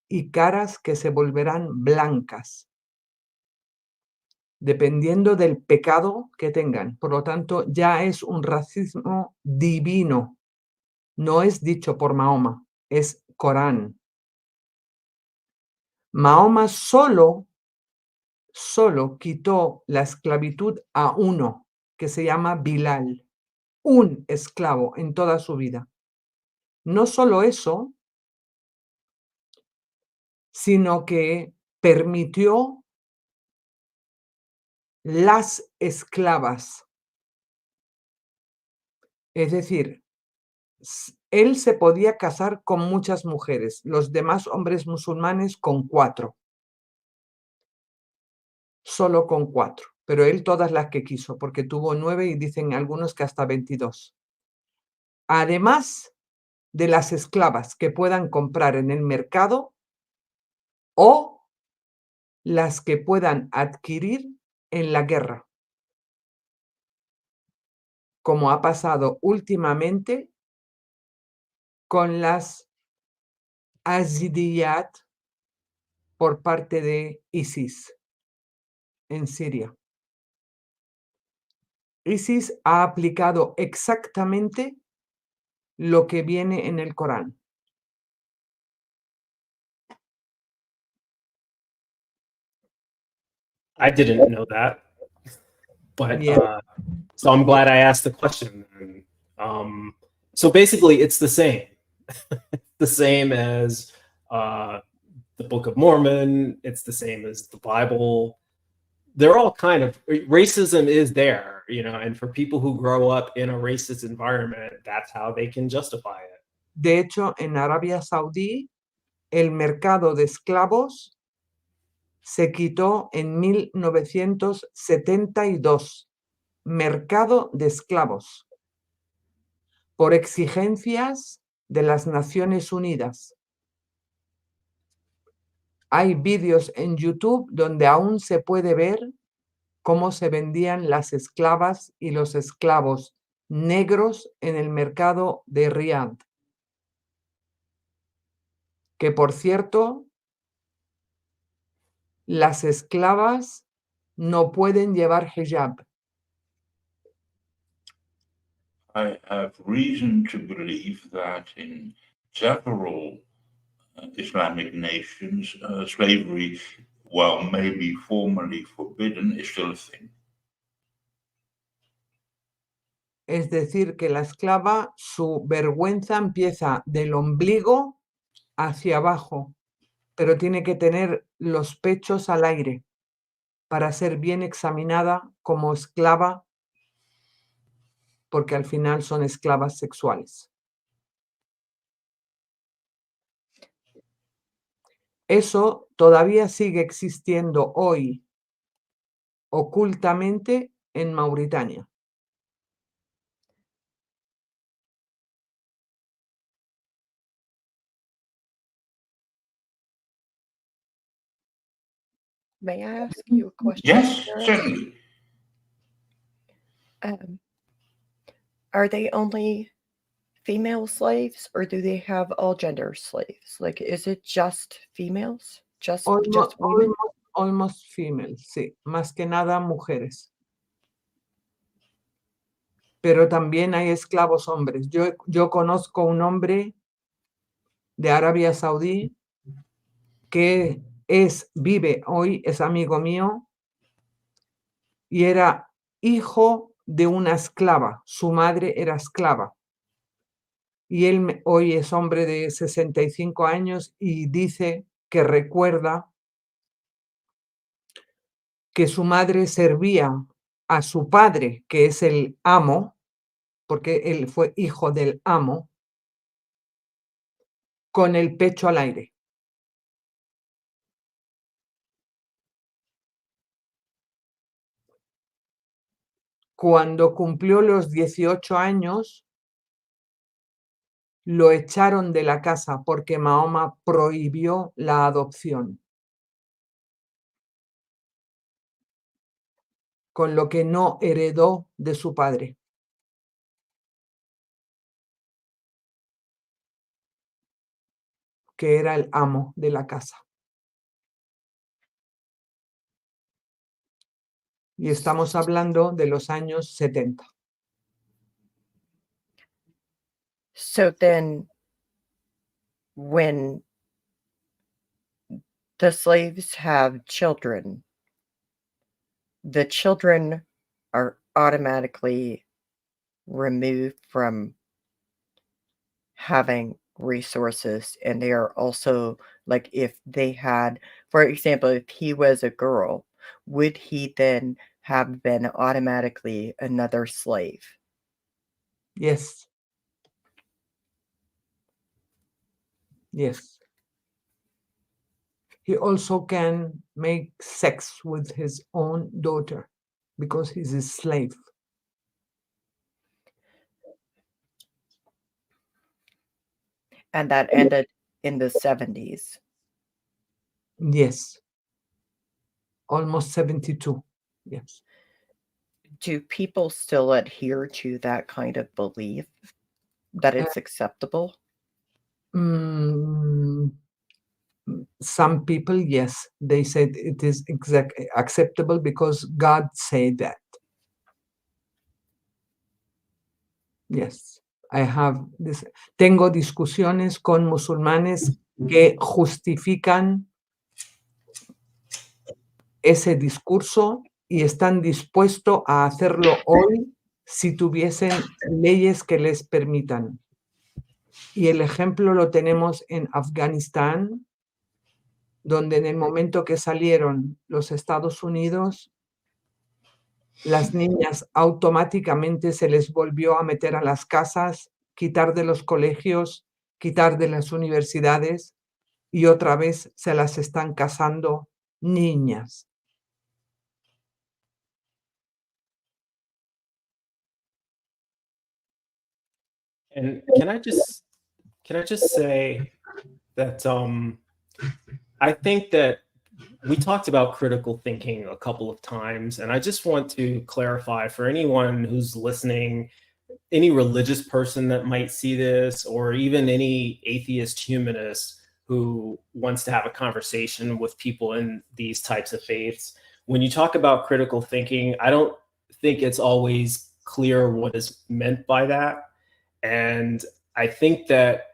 y caras que se volverán blancas, dependiendo del pecado que tengan. Por lo tanto, ya es un racismo divino. No es dicho por Mahoma, es Corán. Mahoma solo quitó la esclavitud a uno, que se llama Bilal, un esclavo en toda su vida. No solo eso, sino que permitió las esclavas. Es decir, él se podía casar con muchas mujeres, los demás hombres musulmanes con 4. Solo con 4, pero él todas las que quiso, porque tuvo 9 y dicen algunos que hasta 22. Además de las esclavas que puedan comprar en el mercado o las que puedan adquirir en la guerra, como ha pasado últimamente con las Azidiyat por parte de ISIS en Siria. ISIS ha aplicado exactamente lo que viene en el Corán. I didn't know that, but Yeah. so I'm glad I asked the question. So basically, it's the same, the same as the Book of Mormon. It's the same as the Bible. They're all kind of, racism is there, you know, and for people who grow up in a racist environment, that's how they can justify it. De hecho, en Arabia Saudí, el mercado de esclavos se quitó en 1972. Mercado de esclavos. Por exigencias de las Naciones Unidas. Hay vídeos en YouTube donde aún se puede ver cómo se vendían las esclavas y los esclavos negros en el mercado de Rion. Que por cierto, las esclavas no pueden llevar hijab. I have reason to believe that in several Islamic nations, slavery, while maybe formally forbidden, is still a thing. Es decir, que la esclava, su vergüenza empieza del ombligo hacia abajo, pero tiene que tener los pechos al aire para ser bien examinada como esclava, porque al final son esclavas sexuales. Eso todavía sigue existiendo hoy ocultamente en Mauritania. May I ask you a question? Yes, Sarah? certainly. Are they only female slaves, or do they have all gender slaves? Like, is it just females? Just women? Almost female, sí. Más que nada mujeres. Pero también hay esclavos hombres. Yo conozco un hombre de Arabia Saudí que vive hoy, es amigo mío, y era hijo de una esclava. Su madre era esclava. Y él hoy es hombre de 65 años y dice que recuerda que su madre servía a su padre, que es el amo, porque él fue hijo del amo, con el pecho al aire. Cuando cumplió los 18 años, lo echaron de la casa porque Mahoma prohibió la adopción. Con lo que no heredó de su padre. Que era el amo de la casa. Y estamos hablando de los años 70. So then, when the slaves have children, the children are automatically removed from having resources, and they are also, like, if they had, for example, if he was a girl, would he then have been automatically another slave? Yes. Yes. He also can make sex with his own daughter because he's a slave. And that ended in the 70s. Yes. Almost 72. Yes. Do people still adhere to that kind of belief that it's acceptable? Some people, yes, they said it is acceptable because God said that. Yes, I have this. Tengo discusiones con musulmanes que justifican ese discurso y están dispuestos a hacerlo hoy si tuviesen leyes que les permitan. Y el ejemplo lo tenemos en Afganistán, donde en el momento que salieron los Estados Unidos, las niñas automáticamente se les volvió a meter a las casas, quitar de los colegios, quitar de las universidades y otra vez se las están casando niñas. And can I just say that I think that we talked about critical thinking a couple of times, and I just want to clarify for anyone who's listening, any religious person that might see this, or even any atheist humanist who wants to have a conversation with people in these types of faiths. When you talk about critical thinking, I don't think it's always clear what is meant by that. And I think that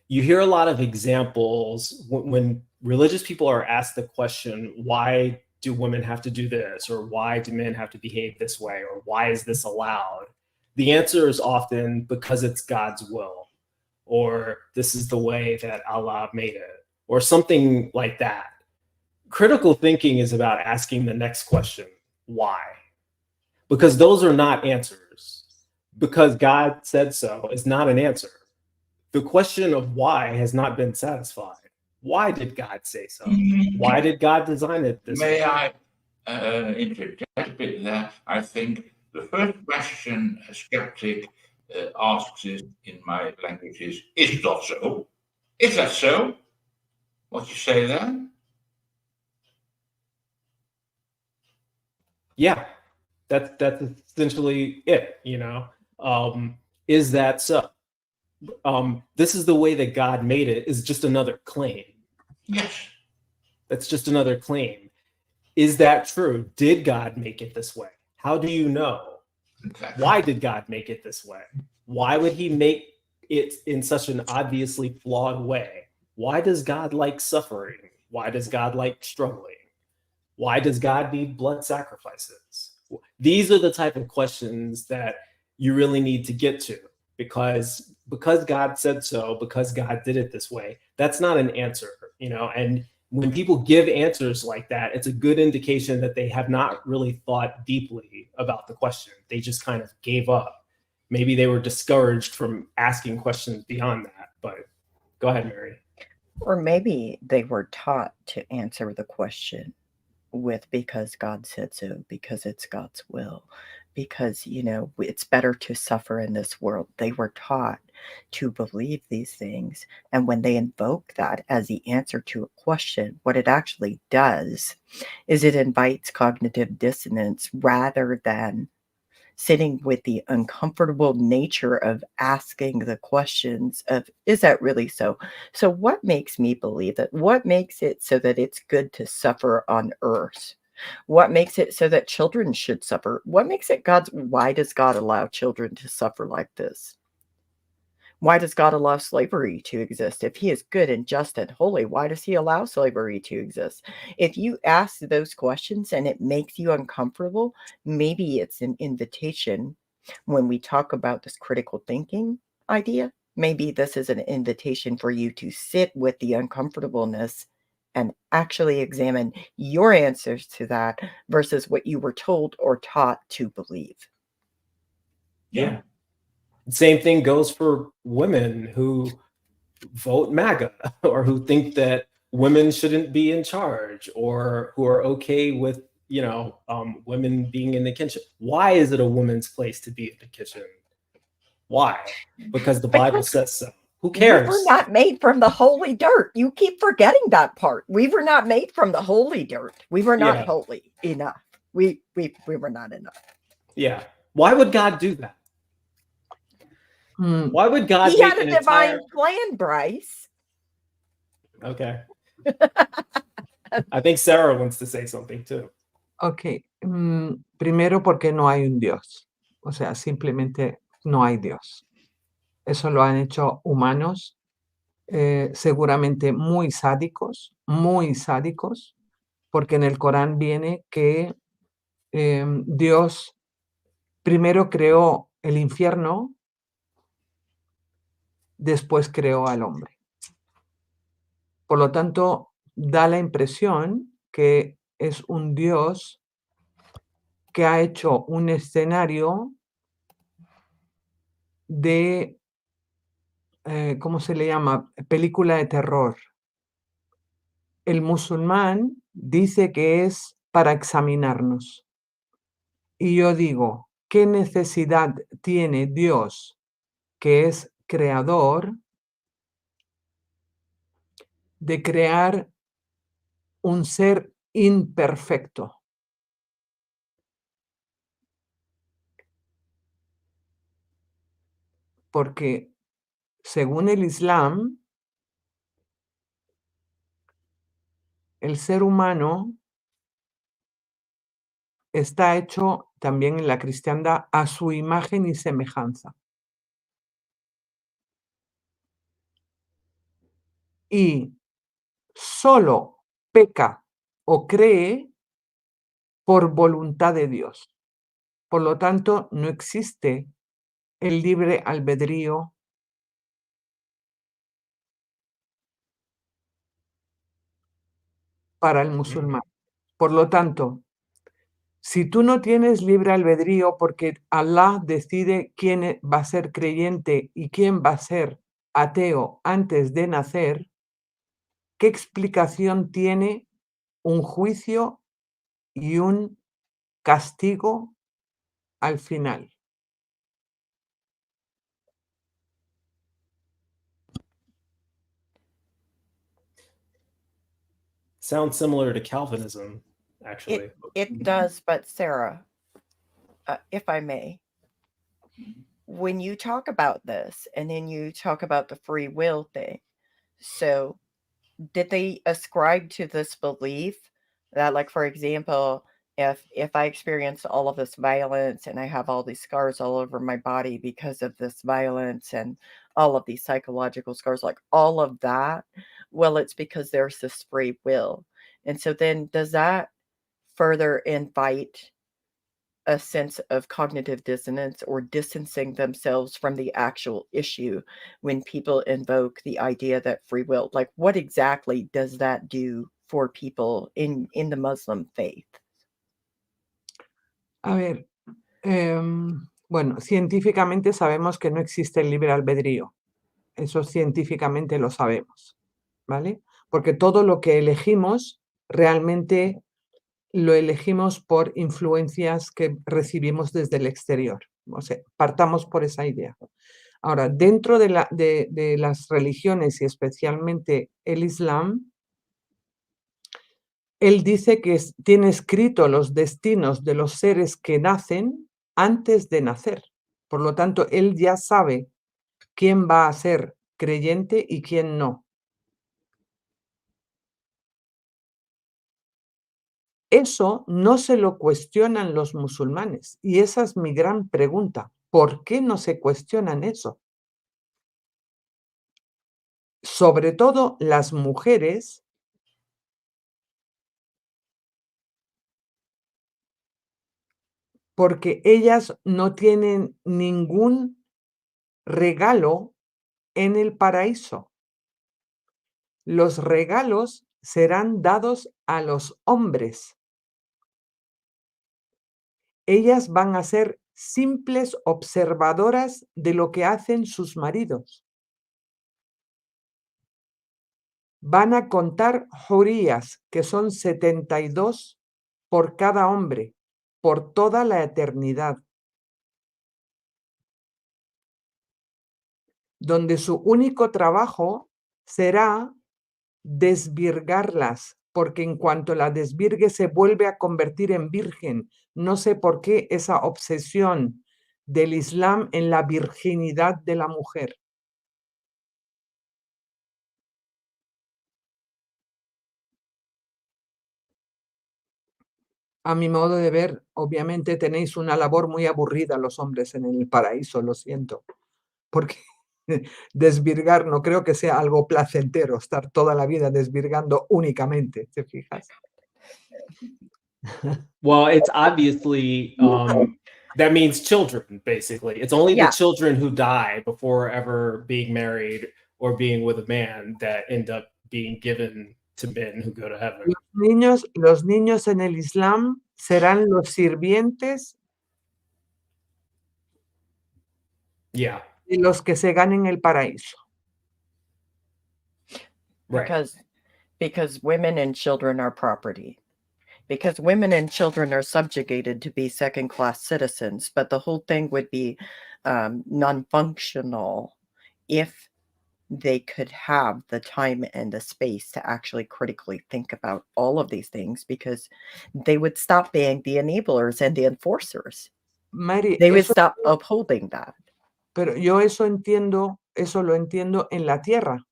you hear a lot of examples when religious people are asked the question, why do women have to do this? Or why do men have to behave this way? Or why is this allowed? The answer is often because it's God's will, or this is the way that Allah made it, or something like that. Critical thinking is about asking the next question, why? Because those are not answers. Because God said so is not an answer. The question of why has not been satisfied. Why did God say so? Why did God design it this way? May I interject a bit there? I think the first question a skeptic asks is, in my language, is that so? Is that so? What you say there? Yeah, that's essentially it, you know. Is that so? This is the way that God made it is just another claim. Yes. That's just another claim. Is that true? Did God make it this way? How do you know? Exactly. Why did God make it this way? Why would he make it in such an obviously flawed way? Why does God like suffering? Why does God like struggling? Why does God need blood sacrifices? These are the type of questions that you really need to get to, because God said so, because God did it this way. That's not an answer, you know. And when people give answers like that, it's a good indication that they have not really thought deeply about the question. They just kind of gave up. Maybe they were discouraged from asking questions beyond that. But go ahead, Mary. Or maybe they were taught to answer the question with because God said so, because it's God's will, because, you know, it's better to suffer in this world. They were taught to believe these things. And when they invoke that as the answer to a question, what it actually does is it invites cognitive dissonance rather than sitting with the uncomfortable nature of asking the questions of, is that really so? So what makes me believe that? What makes it so that it's good to suffer on earth? What makes it so that children should suffer? What makes it why does God allow children to suffer like this? Why does God allow slavery to exist? If he is good and just and holy, why does he allow slavery to exist? If you ask those questions and it makes you uncomfortable, maybe it's an invitation when we talk about this critical thinking idea. Maybe this is an invitation for you to sit with the uncomfortableness and actually examine your answers to that versus what you were told or taught to believe. Yeah. Same thing goes for women who vote MAGA or who think that women shouldn't be in charge, or who are okay with, you know, women being in the kitchen. Why is it a woman's place to be in the kitchen? Why? Because the Bible says so. Who cares? We were not made from the holy dirt. You keep forgetting that part. We were not made from the holy dirt. We were not holy enough. We were not enough. Yeah. Why would God do that? Why would God He make had a divine plan, Bryce. Okay. I think Sarah wants to say something too. Ok. Primero, porque no hay un Dios. O sea, simplemente no hay Dios. Eso lo han hecho humanos, seguramente muy sádicos, porque en el Corán viene que Dios primero creó el infierno, después creó al hombre. Por lo tanto, da la impresión que es un Dios que ha hecho un escenario de, ¿cómo se le llama? Película de terror. El musulmán dice que es para examinarnos. Y yo digo, ¿qué necesidad tiene Dios, que es creador, de crear un ser imperfecto? Porque según el Islam, el ser humano está hecho también en la cristiandad a su imagen y semejanza. Y solo peca o cree por voluntad de Dios. Por lo tanto, no existe el libre albedrío para el musulmán. Por lo tanto, si tú no tienes libre albedrío porque Allah decide quién va a ser creyente y quién va a ser ateo antes de nacer, ¿qué explicación tiene un juicio y un castigo al final? Sounds similar to Calvinism, actually. It does, but Sarah, if I may, when you talk about this and then you talk about the free will thing, so did they ascribe to this belief that, like, for example, if I experience all of this violence and I have all these scars all over my body because of this violence and all of these psychological scars, like all of that, well, it's because there's this free will. And so then does that further invite a sense of cognitive dissonance or distancing themselves from the actual issue when people invoke the idea that free will, like what exactly does that do for people in the Muslim faith? A ver, bueno, científicamente sabemos que no existe el libre albedrío. Eso científicamente lo sabemos, ¿vale? Porque todo lo que elegimos realmente lo elegimos por influencias que recibimos desde el exterior. O sea, partamos por esa idea. Ahora, dentro de las religiones y especialmente el Islam, él dice que tiene escrito los destinos de los seres que nacen antes de nacer. Por lo tanto, él ya sabe quién va a ser creyente y quién no. Eso no se lo cuestionan los musulmanes. Y esa es mi gran pregunta. ¿Por qué no se cuestionan eso? Sobre todo las mujeres, porque ellas no tienen ningún regalo en el paraíso. Los regalos serán dados a los hombres. Ellas van a ser simples observadoras de lo que hacen sus maridos. Van a contar jurías, que son 72 por cada hombre, por toda la eternidad, donde su único trabajo será desvirgarlas, porque en cuanto la desvirgue se vuelve a convertir en virgen. No sé por qué esa obsesión del Islam en la virginidad de la mujer. A mi modo de ver, obviamente tenéis una labor muy aburrida los hombres en el paraíso, lo siento, porque desvirgar no creo que sea algo placentero, estar toda la vida desvirgando únicamente, ¿te fijas? Well, it's obviously that means children, basically. It's only Yeah. the children who die before ever being married or being with a man that end up being given to men who go to heaven. Los niños en el Islam serán los sirvientes Yeah, de los que se ganen el paraíso. right. Because women and children are property. Because women and children are subjugated to be second-class citizens, but the whole thing would be non-functional if they could have the time and the space to actually critically think about all of these things, because they would stop being the enablers and the enforcers. Mary, They would eso, stop upholding that. pero yo eso lo entiendo en la tierra,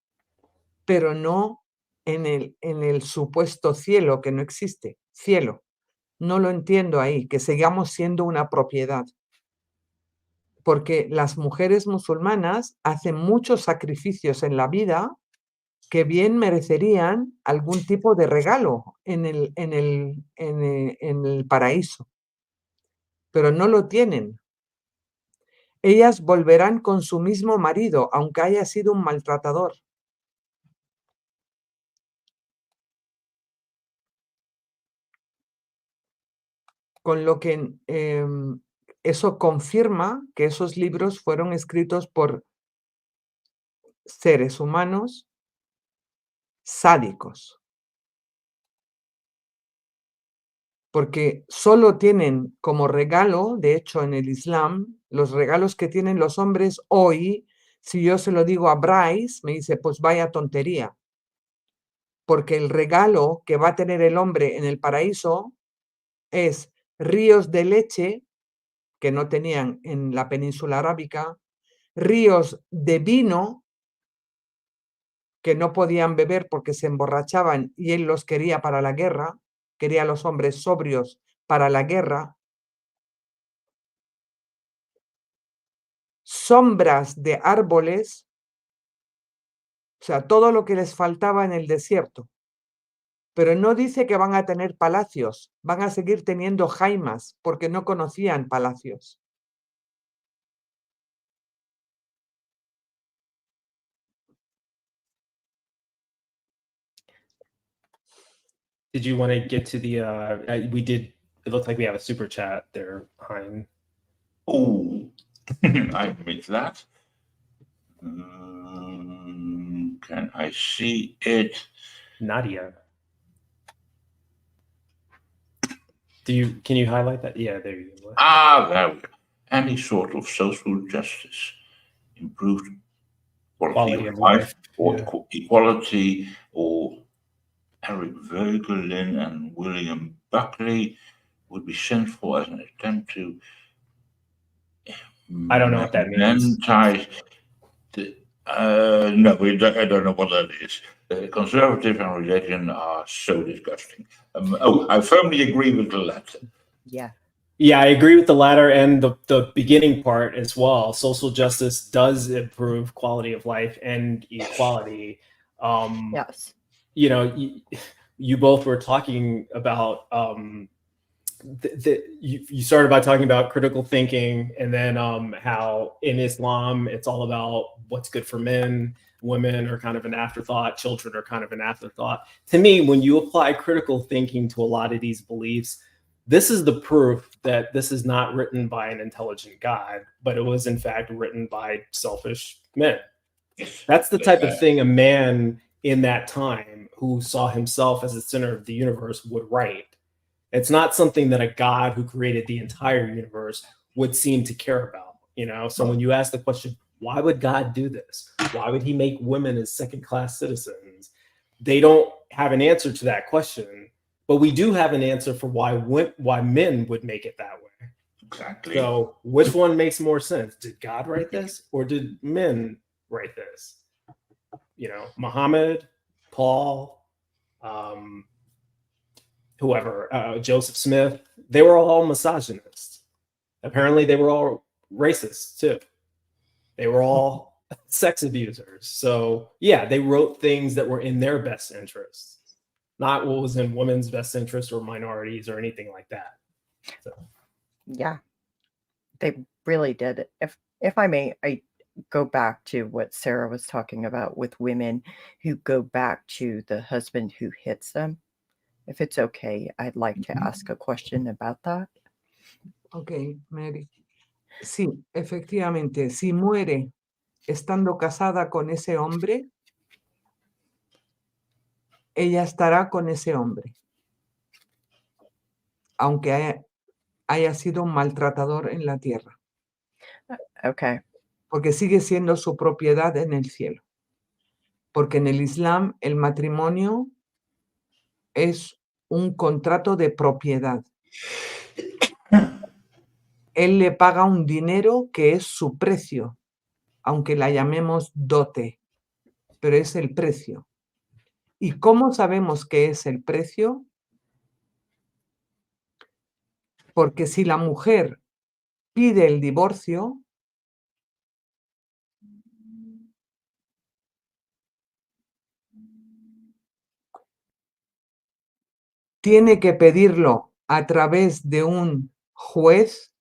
pero no en el supuesto cielo, que no existe, cielo. No lo entiendo ahí, que sigamos siendo una propiedad. Porque las mujeres musulmanas hacen muchos sacrificios en la vida que bien merecerían algún tipo de regalo en el paraíso, pero no lo tienen. Ellas volverán con su mismo marido, aunque haya sido un maltratador. Con lo que eso confirma que esos libros fueron escritos por seres humanos sádicos. Porque solo tienen como regalo, de hecho en el Islam, los regalos que tienen los hombres hoy, si yo se lo digo a Bryce, me dice, pues vaya tontería. Porque el regalo que va a tener el hombre en el paraíso es ríos de leche, que no tenían en la península arábica, ríos de vino, que no podían beber porque se emborrachaban y él los quería para la guerra, quería a los hombres sobrios para la guerra, sombras de árboles, o sea, todo lo que les faltaba en el desierto. Pero no dice que van a tener palacios, van a seguir teniendo jaimas porque no conocían palacios. Did you want to get to the we did, it looks like we have a super chat there, Hein. Oh, I missed that. Can I see it? Nadia. Can you highlight that? Yeah, there you go. There we go. Any sort of social justice, improved quality of life, or equality, or Eric Vogelin and William Buckley would be sinful as an attempt to I don't know what that means. No, I don't know what that is. Conservative and religion are so disgusting. I firmly agree with the latter. Yeah. Yeah, I agree with the latter and the beginning part as well. Social justice does improve quality of life and equality. Yes. You know, you both were talking about you started by talking about critical thinking, and then how in Islam it's all about what's good for men. Women are kind of an afterthought. Children are kind of an afterthought. To me, when you apply critical thinking to a lot of these beliefs, this is the proof that this is not written by an intelligent God, but it was in fact written by selfish men. That's the type of thing a man in that time who saw himself as the center of the universe would write. It's not something that a God who created the entire universe would seem to care about, you know? So when you ask the question, why would God do this? Why would he make women as second-class citizens? They don't have an answer to that question, but we do have an answer for why men would make it that way. Exactly. So which one makes more sense? Did God write this, or did men write this? You know, Muhammad, Paul, whoever, Joseph Smith, they were all misogynists. Apparently they were all racist too. They were all sex abusers. So yeah, they wrote things that were in their best interests. not what was in women's best interest or minorities or anything like that. So. Yeah, they really did. If I may, I go back to what Sarah was talking about with women who go back to the husband who hits them. If it's okay, I'd like to ask a question about that. Ok, Mary. Sí, efectivamente, si muere estando casada con ese hombre, ella estará con ese hombre, aunque haya sido un maltratador en la tierra, Okay. porque sigue siendo su propiedad en el cielo. Porque en el Islam el matrimonio es un contrato de propiedad. Él le paga un dinero que es su precio, aunque la llamemos dote, pero es el precio. ¿Y cómo sabemos que es el precio? Porque si la mujer pide el divorcio, tiene que pedirlo a través de un juez,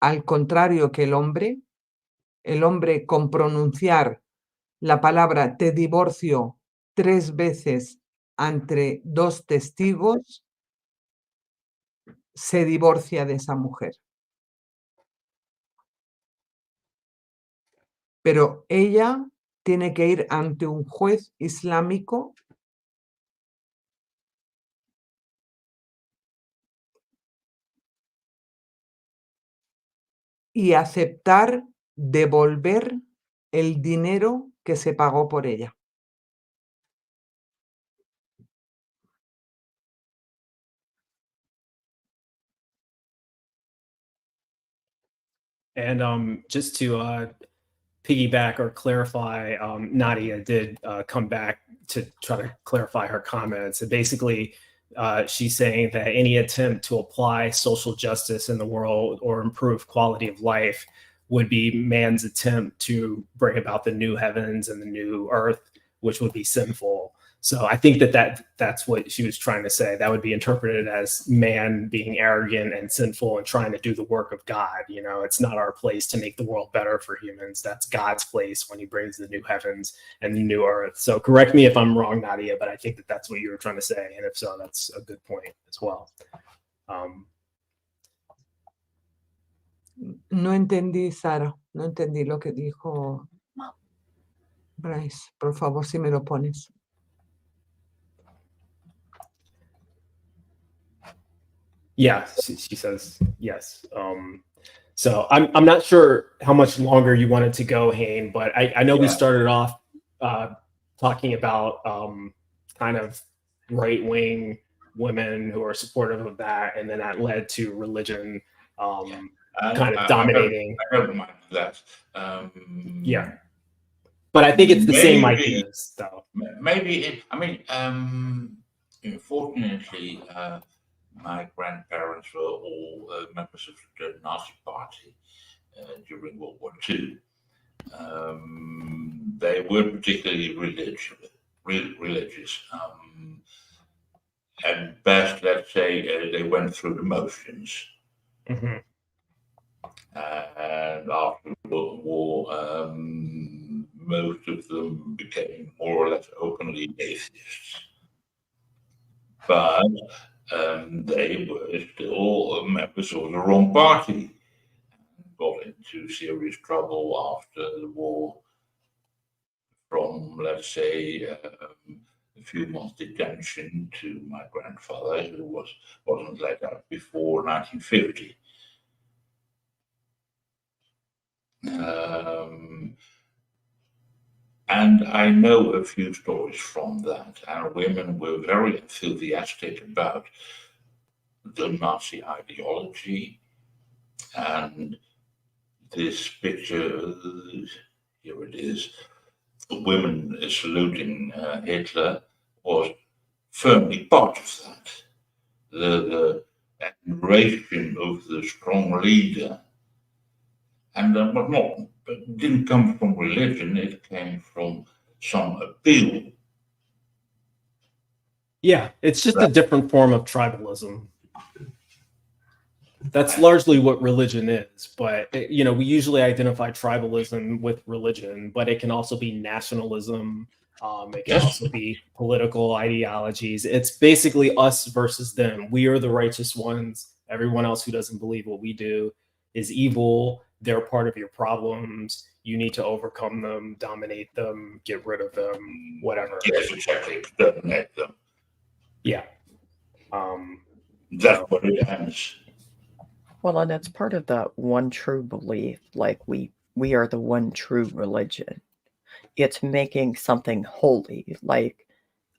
al contrario que el hombre con pronunciar la palabra te divorcio 3 veces ante 2 testigos, se divorcia de esa mujer. Pero ella tiene que ir ante un juez islámico y aceptar devolver el dinero que se pagó por ella. And just to piggyback or clarify, Nadia did come back to try to clarify her comments. And basically, she's saying that any attempt to apply social justice in the world or improve quality of life would be man's attempt to bring about the new heavens and the new earth, which would be sinful. So I think that's what she was trying to say. That would be interpreted as man being arrogant and sinful and trying to do the work of God. You know, it's not our place to make the world better for humans. That's God's place when he brings the new heavens and the new earth. So correct me if I'm wrong, Nadia, but I think that's what you were trying to say. And if so, that's a good point as well. No entendí, Sara, no entendí lo que dijo Bryce. Por favor, si me lo pones. Yeah, she says yes. So I'm not sure how much longer you wanted to go, Hayne, but I know we started off talking about kind of right-wing women who are supportive of that, and then that led to religion kind of dominating. I don't mind that. Yeah, but I think it's the same ideas, though. Maybe unfortunately, my grandparents were all members of the Nazi Party during World War II. They weren't particularly religious. At best, let's say they went through the motions. Mm-hmm. And after the World War, most of them became more or less openly atheists. But they were still members of the wrong party. Got into serious trouble after the war from, let's say, a few months detention to my grandfather, who wasn't let out before 1950. And I know a few stories from that, and women were very enthusiastic about the Nazi ideology. And this picture, here it is, the women saluting Hitler, was firmly part of that. The admiration of the strong leader. And it didn't come from religion, it came from some appeal Yeah, it's just a different form of tribalism. That's largely what religion is, but you know, we usually identify tribalism with religion, but it can also be nationalism. It can also be political ideologies. It's basically us versus them. We are the righteous ones. Everyone else who doesn't believe what we do is evil. They're part of your problems. You need to overcome them, dominate them, get rid of them, whatever. Yes, exactly. Exterminate them. Yeah. That's what it ends. Well, and it's part of that one true belief, like we are the one true religion. It's making something holy. Like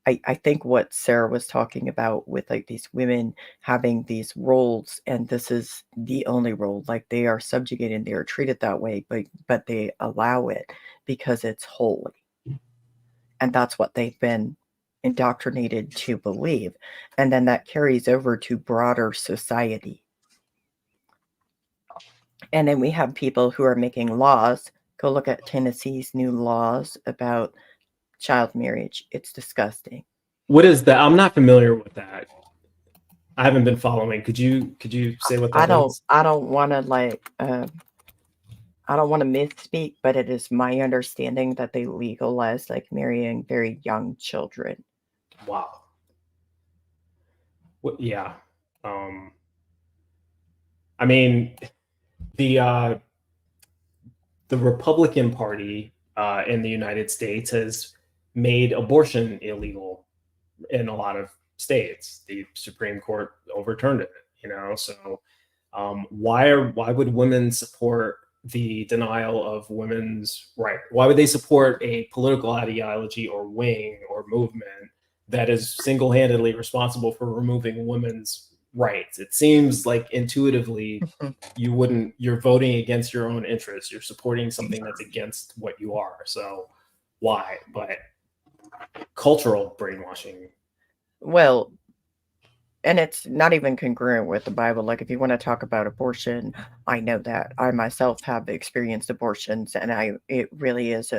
I think what Sarah was talking about with like these women having these roles, and this is the only role, like they are subjugated, they are treated that way, but they allow it because it's holy. And that's what they've been indoctrinated to believe. And then that carries over to broader society. And then we have people who are making laws. Go look at Tennessee's new laws about child marriage. It's disgusting. What is that? I'm not familiar with that. I haven't been following. Could you say what that is? I don't want to I don't want to misspeak, but it is my understanding that they legalize like marrying very young children. Wow. Yeah. I mean, the Republican Party in the United States has made abortion illegal in a lot of states. The Supreme Court overturned it, you know. So why would women support the denial of women's right? Why would they support a political ideology or wing or movement that is single-handedly responsible for removing women's rights? It seems like intuitively you're voting against your own interests. You're supporting something that's against what you are. So why? But cultural brainwashing. Well, and it's not even congruent with the Bible. Like if you want to talk about abortion, I know that I myself have experienced abortions, and it really is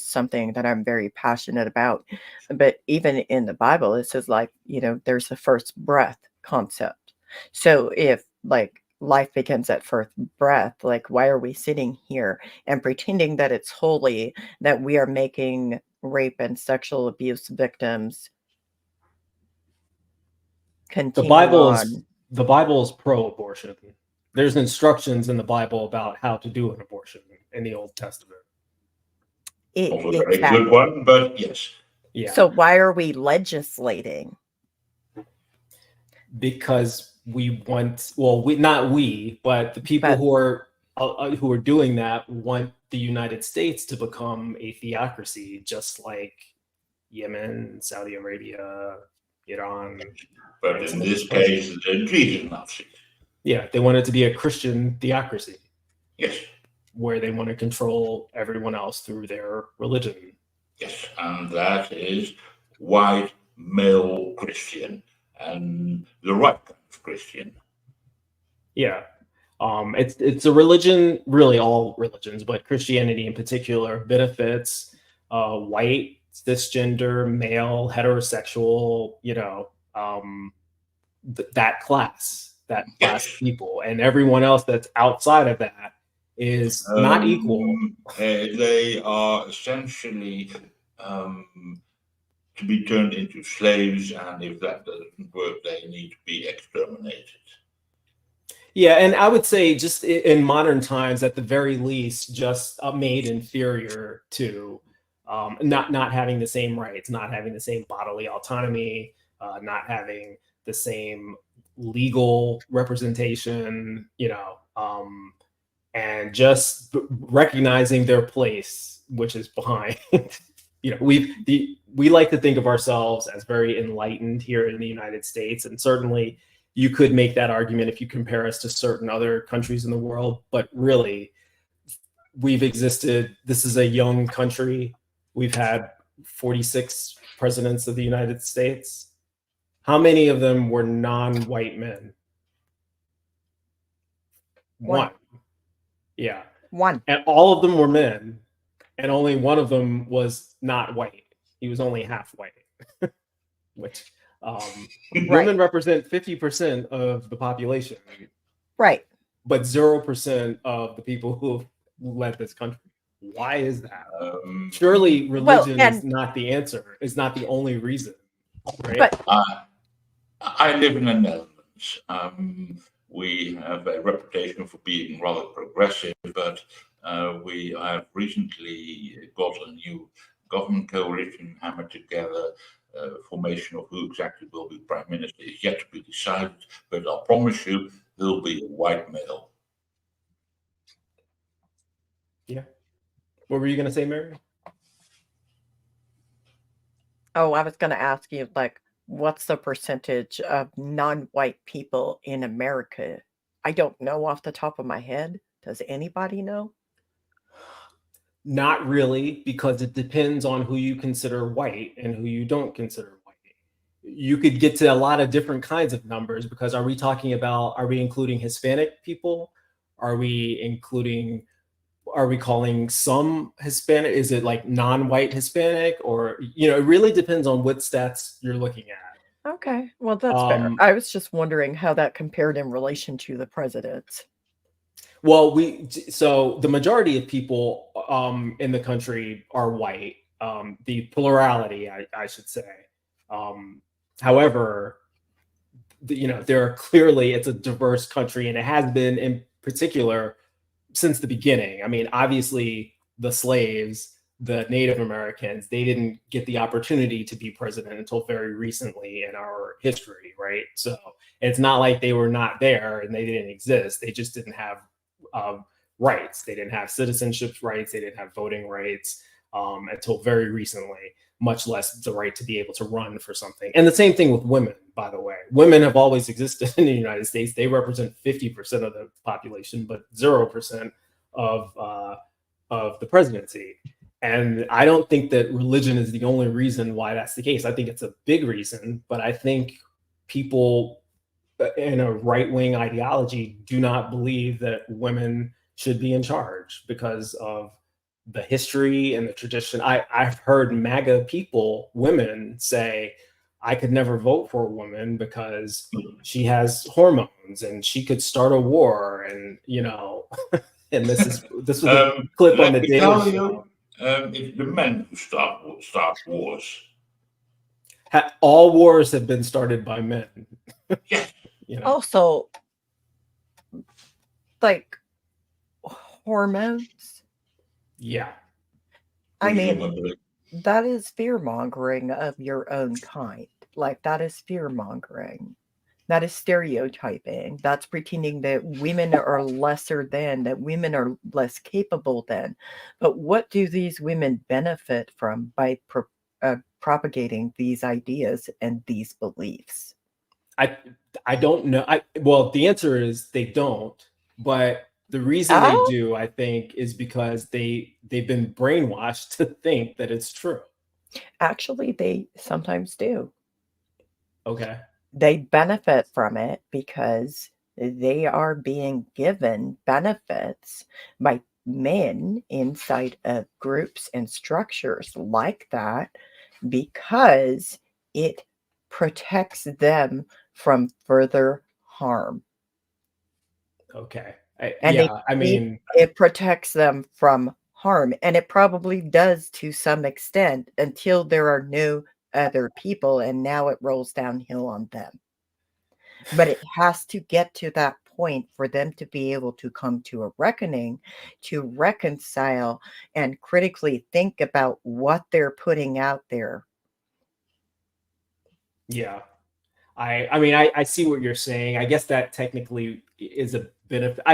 something that I'm very passionate about. But even in the Bible, it says like, you know, there's the first breath concept. So if like life begins at first breath, like why are we sitting here and pretending that it's holy, that we are making rape and sexual abuse victims continue the Bible is pro-abortion. There's instructions in the Bible about how to do an abortion in the Old Testament. Also a very good one, but yes. Yeah. So why are we legislating? Because we want, well, but the people who are doing that want the United States to become a theocracy, just like Yemen, Saudi Arabia, Iran. But in this case, the Jesus Nazis. Yeah, they want it to be a Christian theocracy. Yes. Where they want to control everyone else through their religion. Yes, and that is white male Christian and the right kind of Christian. Yeah. It's a religion, really all religions, but Christianity in particular benefits white, cisgender, male, heterosexual, you know, that class of people, and everyone else that's outside of that is not equal. They are essentially to be turned into slaves, and if that doesn't work, they need to be exterminated. Yeah, and I would say just in modern times, at the very least, just made inferior to not having the same rights, not having the same bodily autonomy, not having the same legal representation, you know, and just recognizing their place, which is behind. You know, we like to think of ourselves as very enlightened here in the United States, and certainly you could make that argument if you compare us to certain other countries in the world. But really, we've existed. This is a young country. We've had 46 presidents of the United States. How many of them were non-white men? One. Yeah. One. And all of them were men, and only one of them was not white. He was only half white, which Women represent 50% of the population, Right. but 0% of the people who have led this country. Why is that? Surely religion is not the answer. It's not the only reason, right? But I live in the Netherlands. We have a reputation for being rather progressive, but we have recently got a new government coalition hammered together. Formation of who exactly will be prime minister is yet to be decided, but I'll promise you he'll be a white male. Yeah. What were you going to say, Mary? Oh, I was going to ask you, like, what's the percentage of non-white people in America? I don't know off the top of my head. Does anybody know? Not really, because it depends on who you consider white and who you don't consider white. You could get to a lot of different kinds of numbers, because are we including Hispanic people? Are we calling some Hispanic? Is it like non-white Hispanic? Or, it really depends on what stats you're looking at. Okay, well, that's fair. I was just wondering how that compared in relation to the president. Well, so the majority of people in the country are white. The plurality, I should say. However, there are clearly, it's a diverse country, and it has been in particular since the beginning. I mean, obviously, the slaves, the Native Americans, they didn't get the opportunity to be president until very recently in our history, right? So it's not like they were not there and they didn't exist. They just didn't have rights. They didn't have citizenship rights. They didn't have voting rights until very recently, much less the right to be able to run for something. And the same thing with women, by the way. Women have always existed in the United States. They represent 50% of the population, but 0% of the presidency. And I don't think that religion is the only reason why that's the case. I think it's a big reason, but I think people in a right-wing ideology do not believe that women should be in charge because of the history and the tradition. I've heard MAGA women say, I could never vote for a woman because she has hormones and she could start a war, and and this was a clip on the Daily Show. It's the men who start wars. All wars have been started by men. Yes. Also, like, hormones. Yeah. I mean, that is fear-mongering of your own kind. Like, that is fear-mongering. That is stereotyping. That's pretending that women are lesser than, that women are less capable than. But what do these women benefit from by propagating these ideas and these beliefs? I don't know. Well, the answer is they don't. But the reason they do, I think, is because they've been brainwashed to think that it's true. Actually, they sometimes do. Okay. They benefit from it because they are being given benefits by men inside of groups and structures like that, because it protects them from further harm. Okay. It protects them from harm, and it probably does to some extent until there are no other people, and now it rolls downhill on them. But it has to get to that point for them to be able to come to a reckoning, to reconcile and critically think about what they're putting out there. Yeah. I see what you're saying. I guess that technically is a benefit.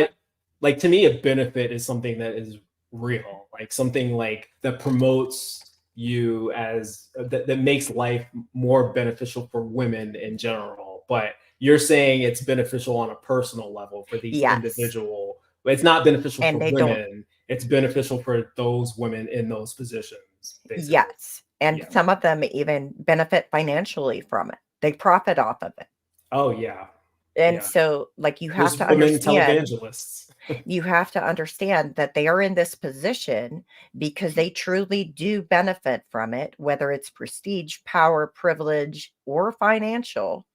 To me, a benefit is something that is real, like something like that promotes you as that makes life more beneficial for women in general. But you're saying it's beneficial on a personal level for these individual. It's not beneficial for women. It's beneficial for those women in those positions. Basically. Yes. And some of them even benefit financially from it. They profit off of it. Oh, yeah. And Yeah. so, like, you have There's to women understand, televangelists. you have to understand that they are in this position because they truly do benefit from it, whether it's prestige, power, privilege, or financial.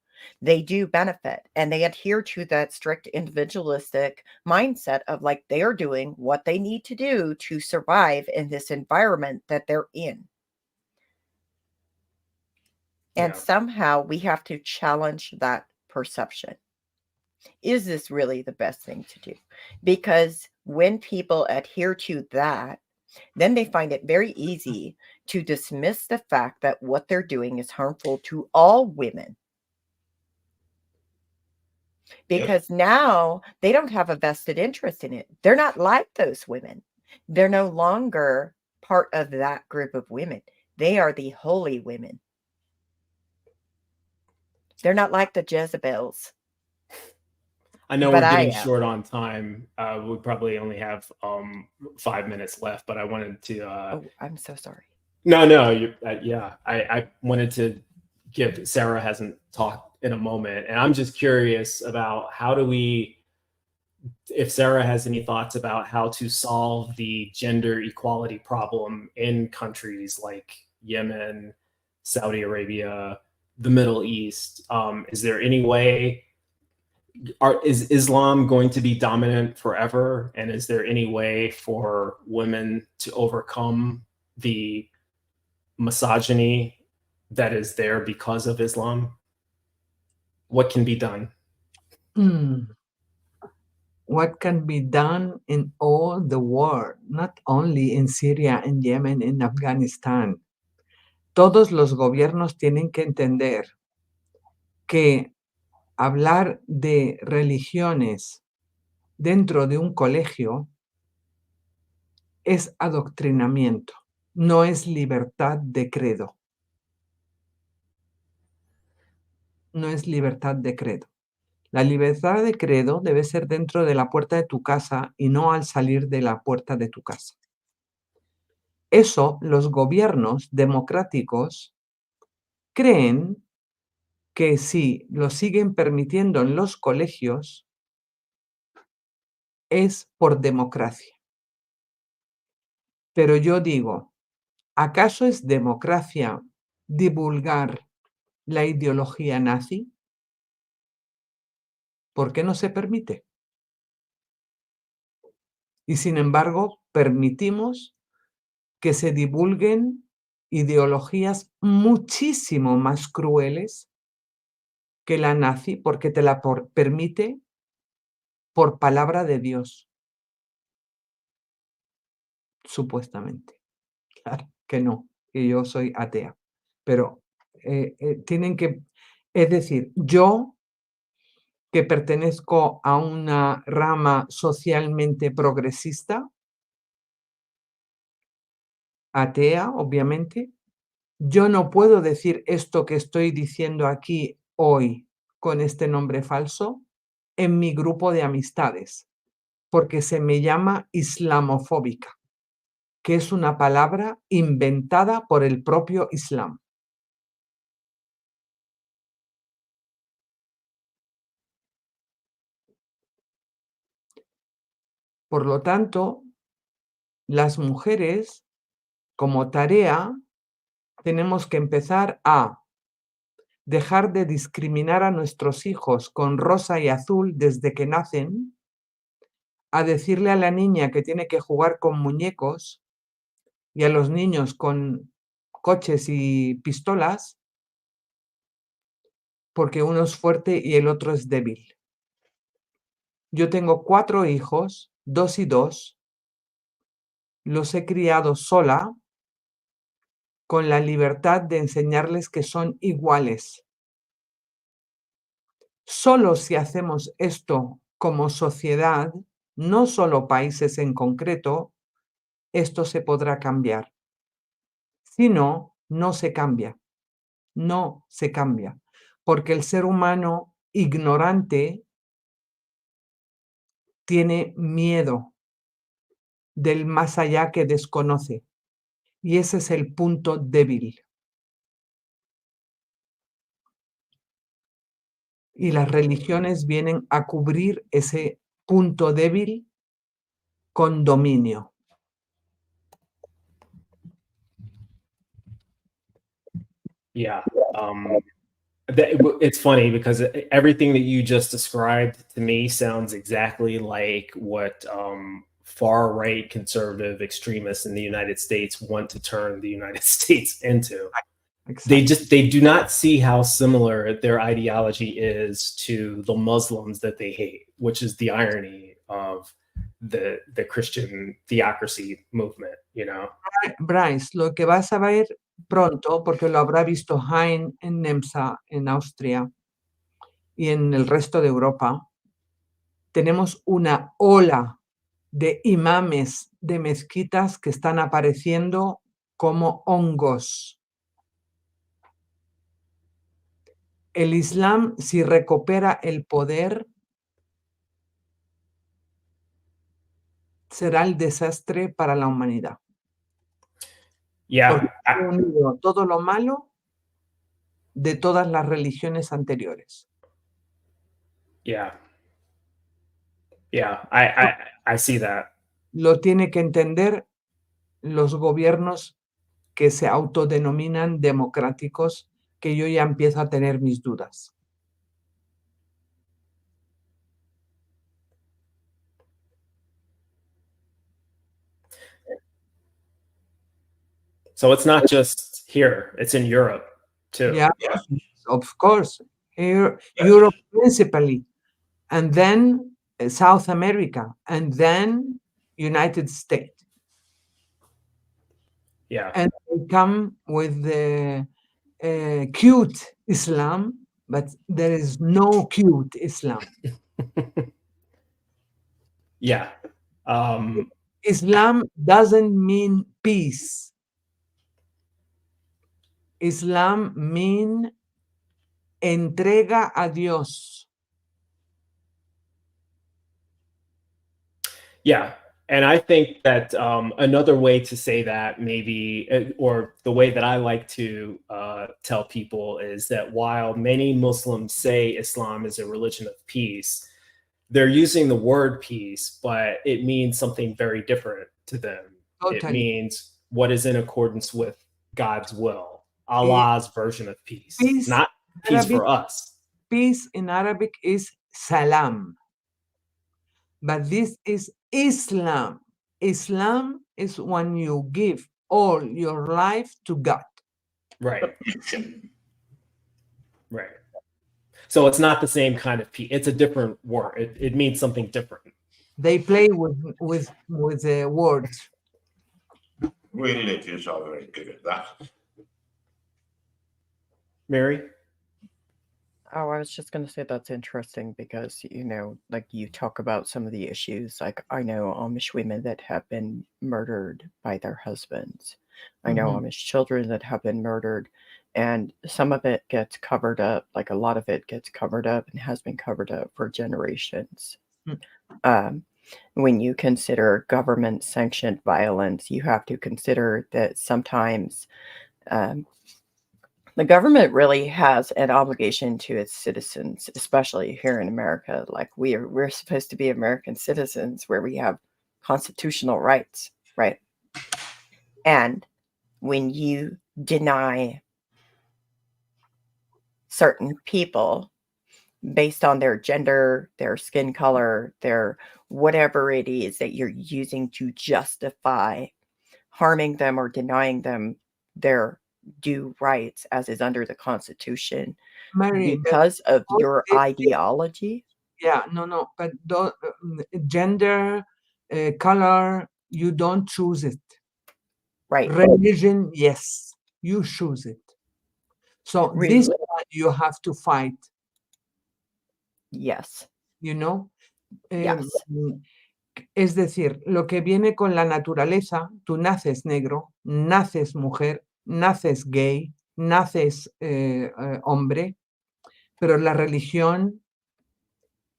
They do benefit, and they adhere to that strict individualistic mindset of like they are doing what they need to do to survive in this environment that they're in. And Yeah. somehow we have to challenge that perception. Is this really the best thing to do? Because when people adhere to that, then they find it very easy to dismiss the fact that what they're doing is harmful to all women. Because now they don't have a vested interest in it. They're not like those women. They're no longer part of that group of women. They are the holy women. They're not like the Jezebels. I know But we're I getting am. short on time. We probably only have 5 minutes left, but I wanted to. Oh, I'm so sorry. No, yeah. I wanted to give Sarah hasn't talked in a moment, and I'm just curious about how do we, if Sarah has any thoughts about how to solve the gender equality problem in countries like Yemen, Saudi Arabia, the Middle East. Is there any way? Is Islam going to be dominant forever? And is there any way for women to overcome the misogyny that is there because of Islam? What can be done? What can be done in all the world, not only in Syria, in Yemen, in Afganistán. Todos los gobiernos tienen que entender que hablar de religiones dentro de un colegio es adoctrinamiento, no es libertad de credo. No es libertad de credo. La libertad de credo debe ser dentro de la puerta de tu casa y no al salir de la puerta de tu casa. Eso los gobiernos democráticos creen que si lo siguen permitiendo en los colegios es por democracia. Pero yo digo, ¿acaso es democracia divulgar la ideología nazi? ¿Por qué no se permite? Y sin embargo, permitimos que se divulguen ideologías muchísimo más crueles que la nazi, porque te la permite por palabra de Dios, supuestamente. Claro que no, que yo soy atea, pero tienen que, es decir, yo que pertenezco a una rama socialmente progresista, atea, obviamente, yo no puedo decir esto que estoy diciendo aquí hoy con este nombre falso en mi grupo de amistades, porque se me llama islamofóbica, que es una palabra inventada por el propio Islam. Por lo tanto, las mujeres, como tarea, tenemos que empezar a dejar de discriminar a nuestros hijos con rosa y azul desde que nacen, a decirle a la niña que tiene que jugar con muñecos y a los niños con coches y pistolas, porque uno es fuerte y el otro es débil. Yo tengo 4 hijos, 2 y 2, los he criado sola, con la libertad de enseñarles que son iguales. Solo si hacemos esto como sociedad, no solo países en concreto, esto se podrá cambiar. Si no, no se cambia. No se cambia. Porque el ser humano ignorante tiene miedo del más allá que desconoce. Y ese es el punto débil. y las religiones vienen a cubrir ese punto débil con dominio. Yeah. It's funny because everything that you just described to me sounds exactly like what far right conservative extremists in the United States want to turn the United States into. Exactly. They do not see how similar their ideology is to the Muslims that they hate, which is the irony of the Christian theocracy movement, you know. Bryce, lo que vas a ver pronto, porque lo habrá visto Hein en Nemsa, en Austria, y en el resto de Europa, tenemos una ola de imames de mezquitas que están apareciendo como hongos. El Islam, si recupera el poder, será el desastre para la humanidad. Yeah. Porque ha unido todo lo malo de todas las religiones anteriores. Yeah. Yeah, I see that. Lo tiene que entender los gobiernos que se autodenominan democráticos, que yo ya empiezo a tener mis dudas. So it's not just here, it's in Europe too. Yeah, Yes. of course. Here, Yes. Europe principally, and then South America, and then United States. Yeah. And they come with the cute Islam, but there is no cute Islam. Yeah. Islam doesn't mean peace. Islam mean entrega a Dios. Yeah. And I think that another way to say that maybe, or the way that I like to tell people is that while many Muslims say Islam is a religion of peace, they're using the word peace, but it means something very different to them. Totally. It means what is in accordance with God's will, Allah's version of peace, not peace Arabic, for us. Peace in Arabic is salam. But this is Islam. Islam is when you give all your life to God. Right. Right. So it's not the same kind of peace. It's a different word. It means something different. They play with the words. Religions are very good at that. Mary? Oh, I was just going to say that's interesting because, you know, like you talk about some of the issues. Like I know Amish women that have been murdered by their husbands. I know Amish children that have been murdered, and some of it gets covered up. Like a lot of it gets covered up and has been covered up for generations. When you consider government sanctioned violence, you have to consider that sometimes the government really has an obligation to its citizens, especially here in America. Like we're supposed to be American citizens where we have constitutional rights, right? And when you deny certain people based on their gender, their skin color, their whatever it is that you're using to justify harming them or denying them their due rights as is under the Constitution, Mary, because of your ideology. Yeah, no, but gender, color, you don't choose it. Right. Religion, yes, you choose it. So this one you have to fight. Yes. You know? Yes. Es decir, lo que viene con la naturaleza, tú naces negro, naces mujer, naces gay, naces hombre, pero la religión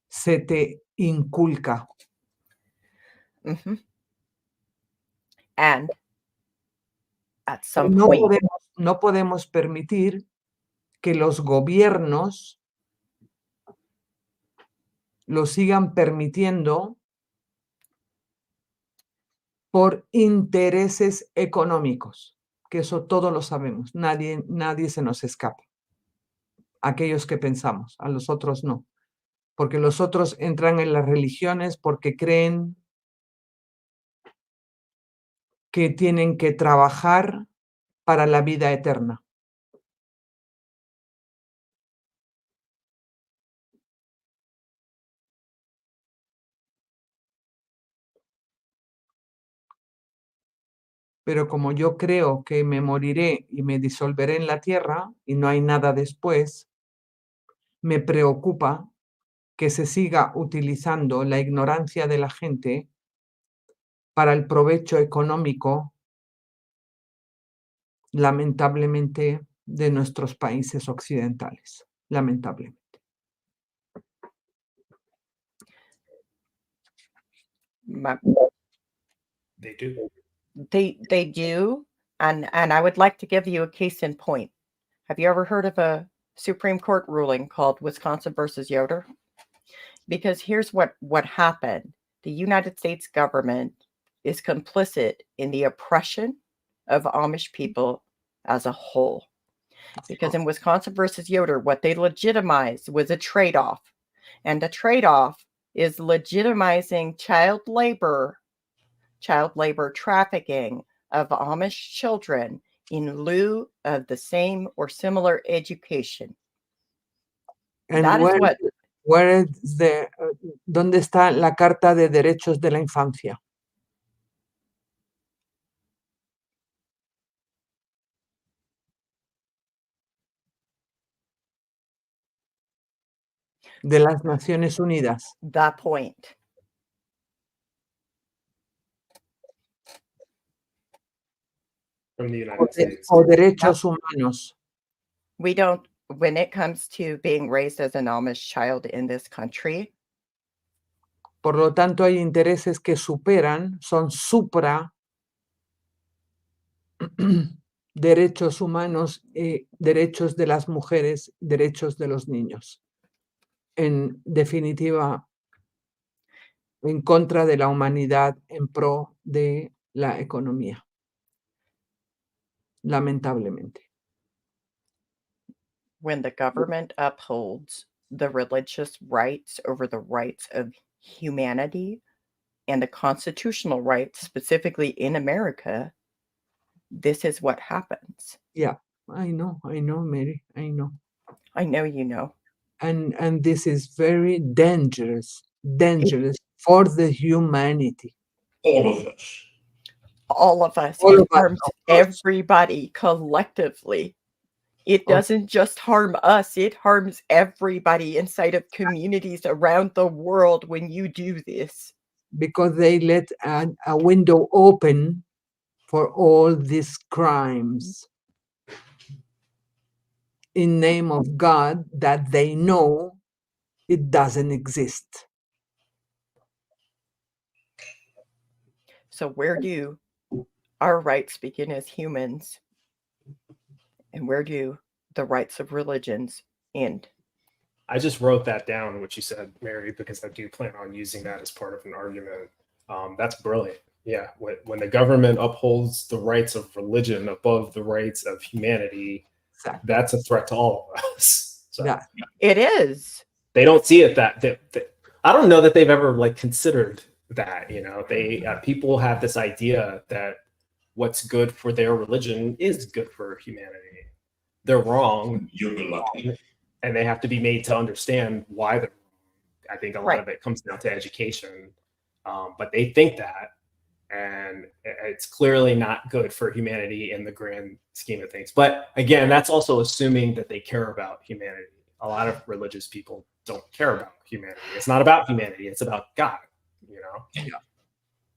se te inculca. And at some point, no podemos permitir que los gobiernos lo sigan permitiendo por intereses económicos, que eso todos lo sabemos, nadie se nos escapa. Aquellos que pensamos, a los otros no, porque los otros entran en las religiones porque creen que tienen que trabajar para la vida eterna. Pero como yo creo que me moriré y me disolveré en la tierra y no hay nada después, me preocupa que se siga utilizando la ignorancia de la gente para el provecho económico, lamentablemente, de nuestros países occidentales. Lamentablemente. They do. They do, and I would like to give you a case in point. Have you ever heard of a Supreme Court ruling called Wisconsin versus Yoder? Because here's what happened. The United States government is complicit in the oppression of Amish people as a whole. Because in Wisconsin versus Yoder, what they legitimized was a trade-off. And the trade-off is legitimizing child labor trafficking of Amish children in lieu of the same or similar education. And That is what where is ¿dónde está la Carta de Derechos de la Infancia? De las Naciones Unidas. the point. From the United States. O derechos humanos. We don't, when it comes to being raised as an Amish child in this country, Por lo tanto, hay intereses que superan, son supra derechos humanos, derechos de las mujeres, derechos de los niños. En definitiva, en contra de la humanidad, en pro de la economía. Lamentablemente. when the government upholds the religious rights over the rights of humanity and the constitutional rights, specifically in America, this is what happens. Yeah, I know, Mary, I know. I know you know. And this is very dangerous for the humanity. All of us. All of us. All It of us, harms of course. everybody collectively. It Oh. doesn't just harm us, it harms everybody inside of communities around the world when you do this. Because they let a window open for all these crimes in name of God that they know it doesn't exist. So where do our rights begin as humans? And where do the rights of religions end? I just wrote that down, what you said, Mary, because I do plan on using that as part of an argument. That's brilliant. Yeah, when the government upholds the rights of religion above the rights of humanity, Exactly. that's a threat to all of us. So Yeah. It is. they don't see it that I don't know that they've ever like considered that. You know, they people have this idea that what's good for their religion is good for humanity. They're wrong. You'll be lucky. And they have to be made to understand why they're wrong. I think a lot Right. of it comes down to education. But they think that, and it's clearly not good for humanity in the grand scheme of things. But again, that's also assuming that they care about humanity. A lot of religious people don't care about humanity. It's not about humanity, it's about God, you know? Yeah.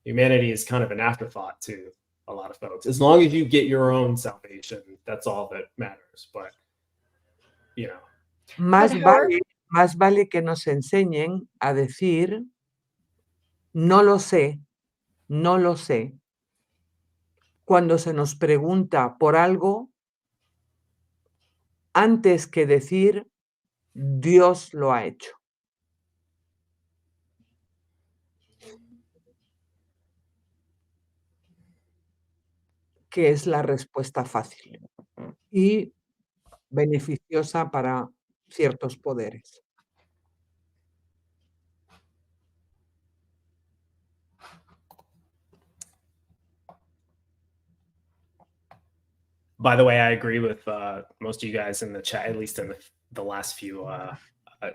Humanity is kind of an afterthought to a lot of folks. As long as you get your own salvation, that's all that matters. But, you know. Más vale que nos enseñen a decir no lo sé, cuando se nos pregunta por algo, antes que decir Dios lo ha hecho. que es la respuesta fácil y beneficiosa para ciertos poderes. By the way, I agree with most of you guys in the chat, at least in the last few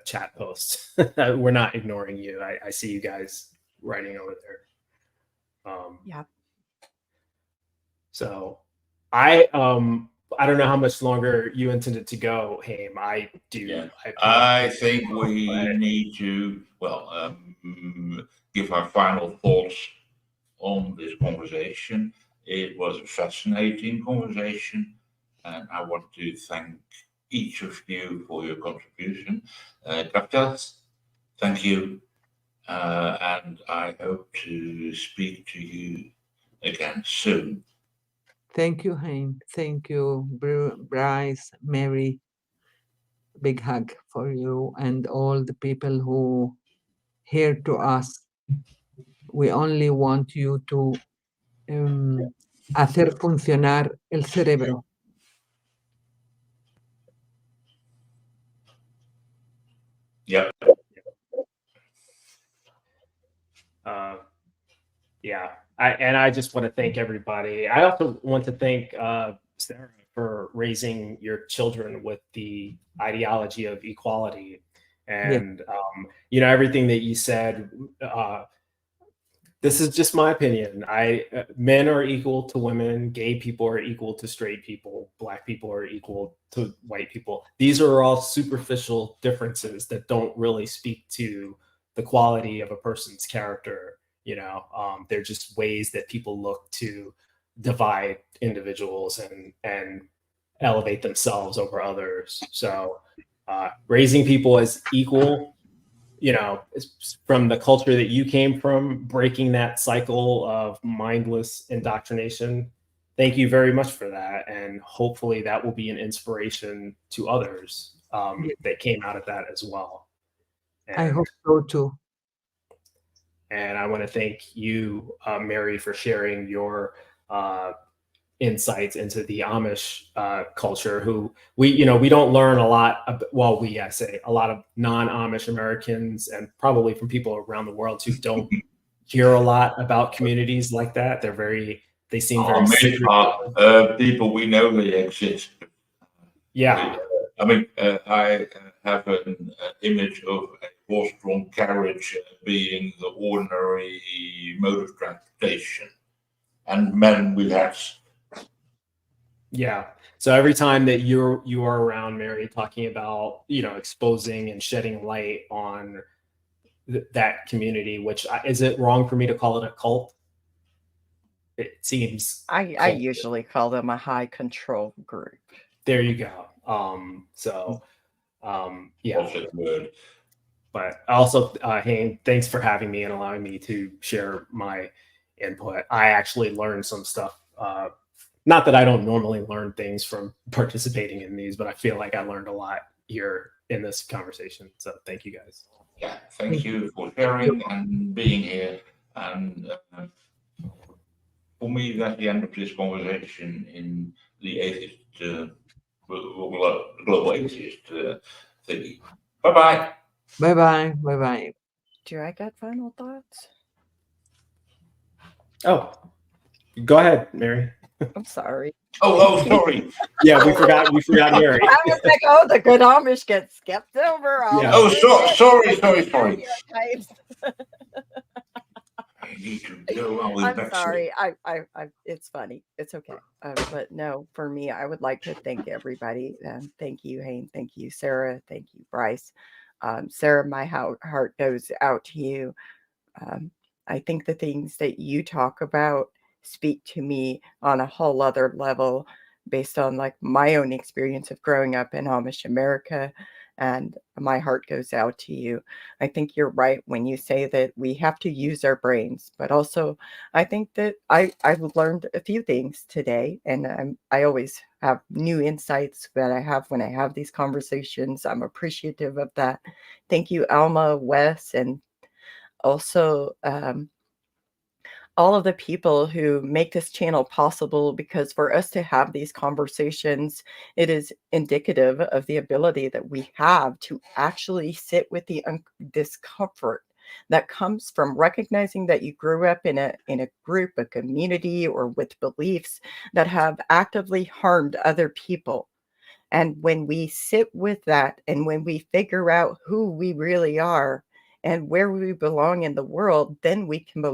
chat posts. We're not ignoring you. I see you guys writing over there. Yeah. So I don't know how much longer you intended to go, Haim. I do. Yeah. I think we need to, give our final thoughts on this conversation. It was a fascinating conversation, and I want to thank each of you for your contribution. Dr. Thank you, and I hope to speak to you again soon. Thank you, Haim. Thank you, Bryce, Mary. Big hug for you and all the people who hear to us. We only want you to hacer funcionar el cerebro. Yep. Yeah. I just want to thank everybody. I also want to thank Sarah for raising your children with the ideology of equality. And, everything that you said, this is just my opinion. Men are equal to women, gay people are equal to straight people, Black people are equal to white people. These are all superficial differences that don't really speak to the quality of a person's character. They're just ways that people look to divide individuals and elevate themselves over others. So raising people as equal, from the culture that you came from, breaking that cycle of mindless indoctrination. Thank you very much for that. And hopefully that will be an inspiration to others that came out of that as well. I hope so too. And I want to thank you, Mary, for sharing your insights into the Amish culture, who we don't learn a lot of, I say a lot of non-Amish Americans and probably from people around the world who don't hear a lot about communities like that. They seem very Amish people, we know they exist. Yeah. I mean, I have an image of a horse-drawn carriage being the ordinary mode of transportation, and men with hats. Yeah. So every time that you are around, Mary, talking about exposing and shedding light on that community, which is it wrong for me to call it a cult? It seems. I usually call them a high control group. There you go. Yeah. Word. But also, Haim, thanks for having me and allowing me to share my input. I actually learned some stuff. Not that I don't normally learn things from participating in these, but I feel like I learned a lot here in this conversation. So thank you guys. Yeah, thank you for sharing and being here. And for me, that's the end of this conversation in the atheist, global atheist thingy. Bye-bye. Bye-bye. Bye-bye. Do I get final thoughts? Oh, go ahead, Mary. I'm sorry. Oh, sorry. Yeah, we forgot Mary. I was like, oh, the good Amish get skipped over. Yeah. Oh, sorry. I need to go on with I'm sorry. I it's funny. It's okay. But no, for me, I would like to thank everybody. Thank you, Haim. Thank you, Sarah. Thank you, Bryce. Sarah, my heart goes out to you. I think the things that you talk about speak to me on a whole other level based on like my own experience of growing up in Amish America. And my heart goes out to you. I think you're right when you say that we have to use our brains, but also I think that I've learned a few things today, and I always have new insights that I have when I have these conversations. I'm appreciative of that. Thank you, Alma, Wes, and also all of the people who make this channel possible, because for us to have these conversations, it is indicative of the ability that we have to actually sit with the discomfort that comes from recognizing that you grew up in a group, a community, or with beliefs that have actively harmed other people. And when we sit with that, and when we figure out who we really are and where we belong in the world, then we can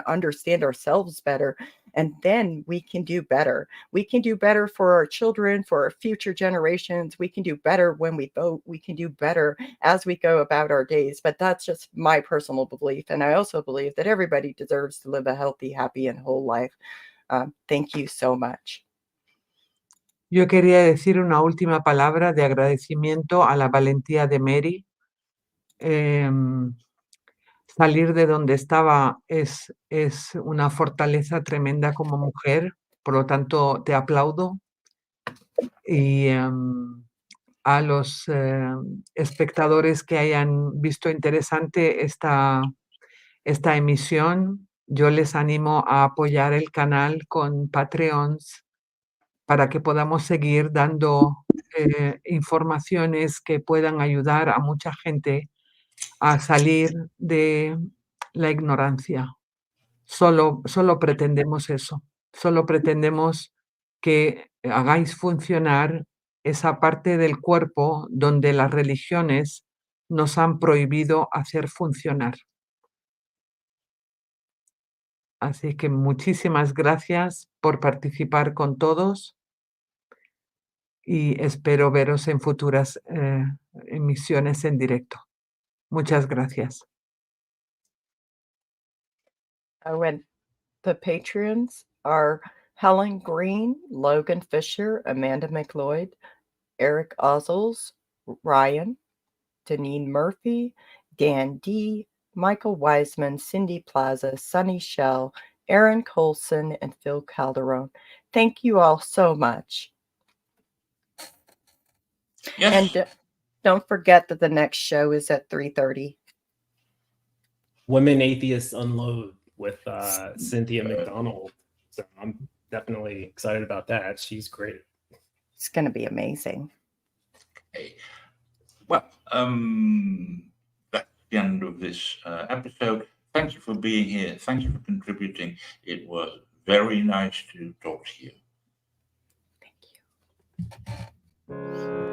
understand ourselves better, and then we can do better. We can do better for our children, for our future generations. We can do better when we vote. We can do better as we go about our days. But that's just my personal belief. And I also believe that everybody deserves to live a healthy, happy, and whole life. Thank you so much. Yo quería decir una última palabra de agradecimiento a la valentía de Mary. Salir de donde estaba es una fortaleza tremenda como mujer, por lo tanto te aplaudo. Y a los espectadores que hayan visto interesante esta emisión, yo les animo a apoyar el canal con Patreons para que podamos seguir dando informaciones que puedan ayudar a mucha gente a salir de la ignorancia. Solo pretendemos eso. Solo pretendemos que hagáis funcionar esa parte del cuerpo donde las religiones nos han prohibido hacer funcionar. Así que muchísimas gracias por participar con todos y espero veros en futuras emisiones en directo. Muchas gracias. And the Patreons are Helen Green, Logan Fisher, Amanda McLeod, Eric Ozols, Rion, Deneen Murphy, Dan D., Michael Wiseman, Cindy Plaza, Sunny Shell, Aaron Coalson, and Phil Calderone. Thank you all so much. Yes. And don't forget that the next show is at 3:30. Women Atheists Unload with Cynthia McDonald. So I'm definitely excited about that. She's great. It's going to be amazing. Okay. Well, that's the end of this episode. Thank you for being here. Thank you for contributing. It was very nice to talk to you. Thank you.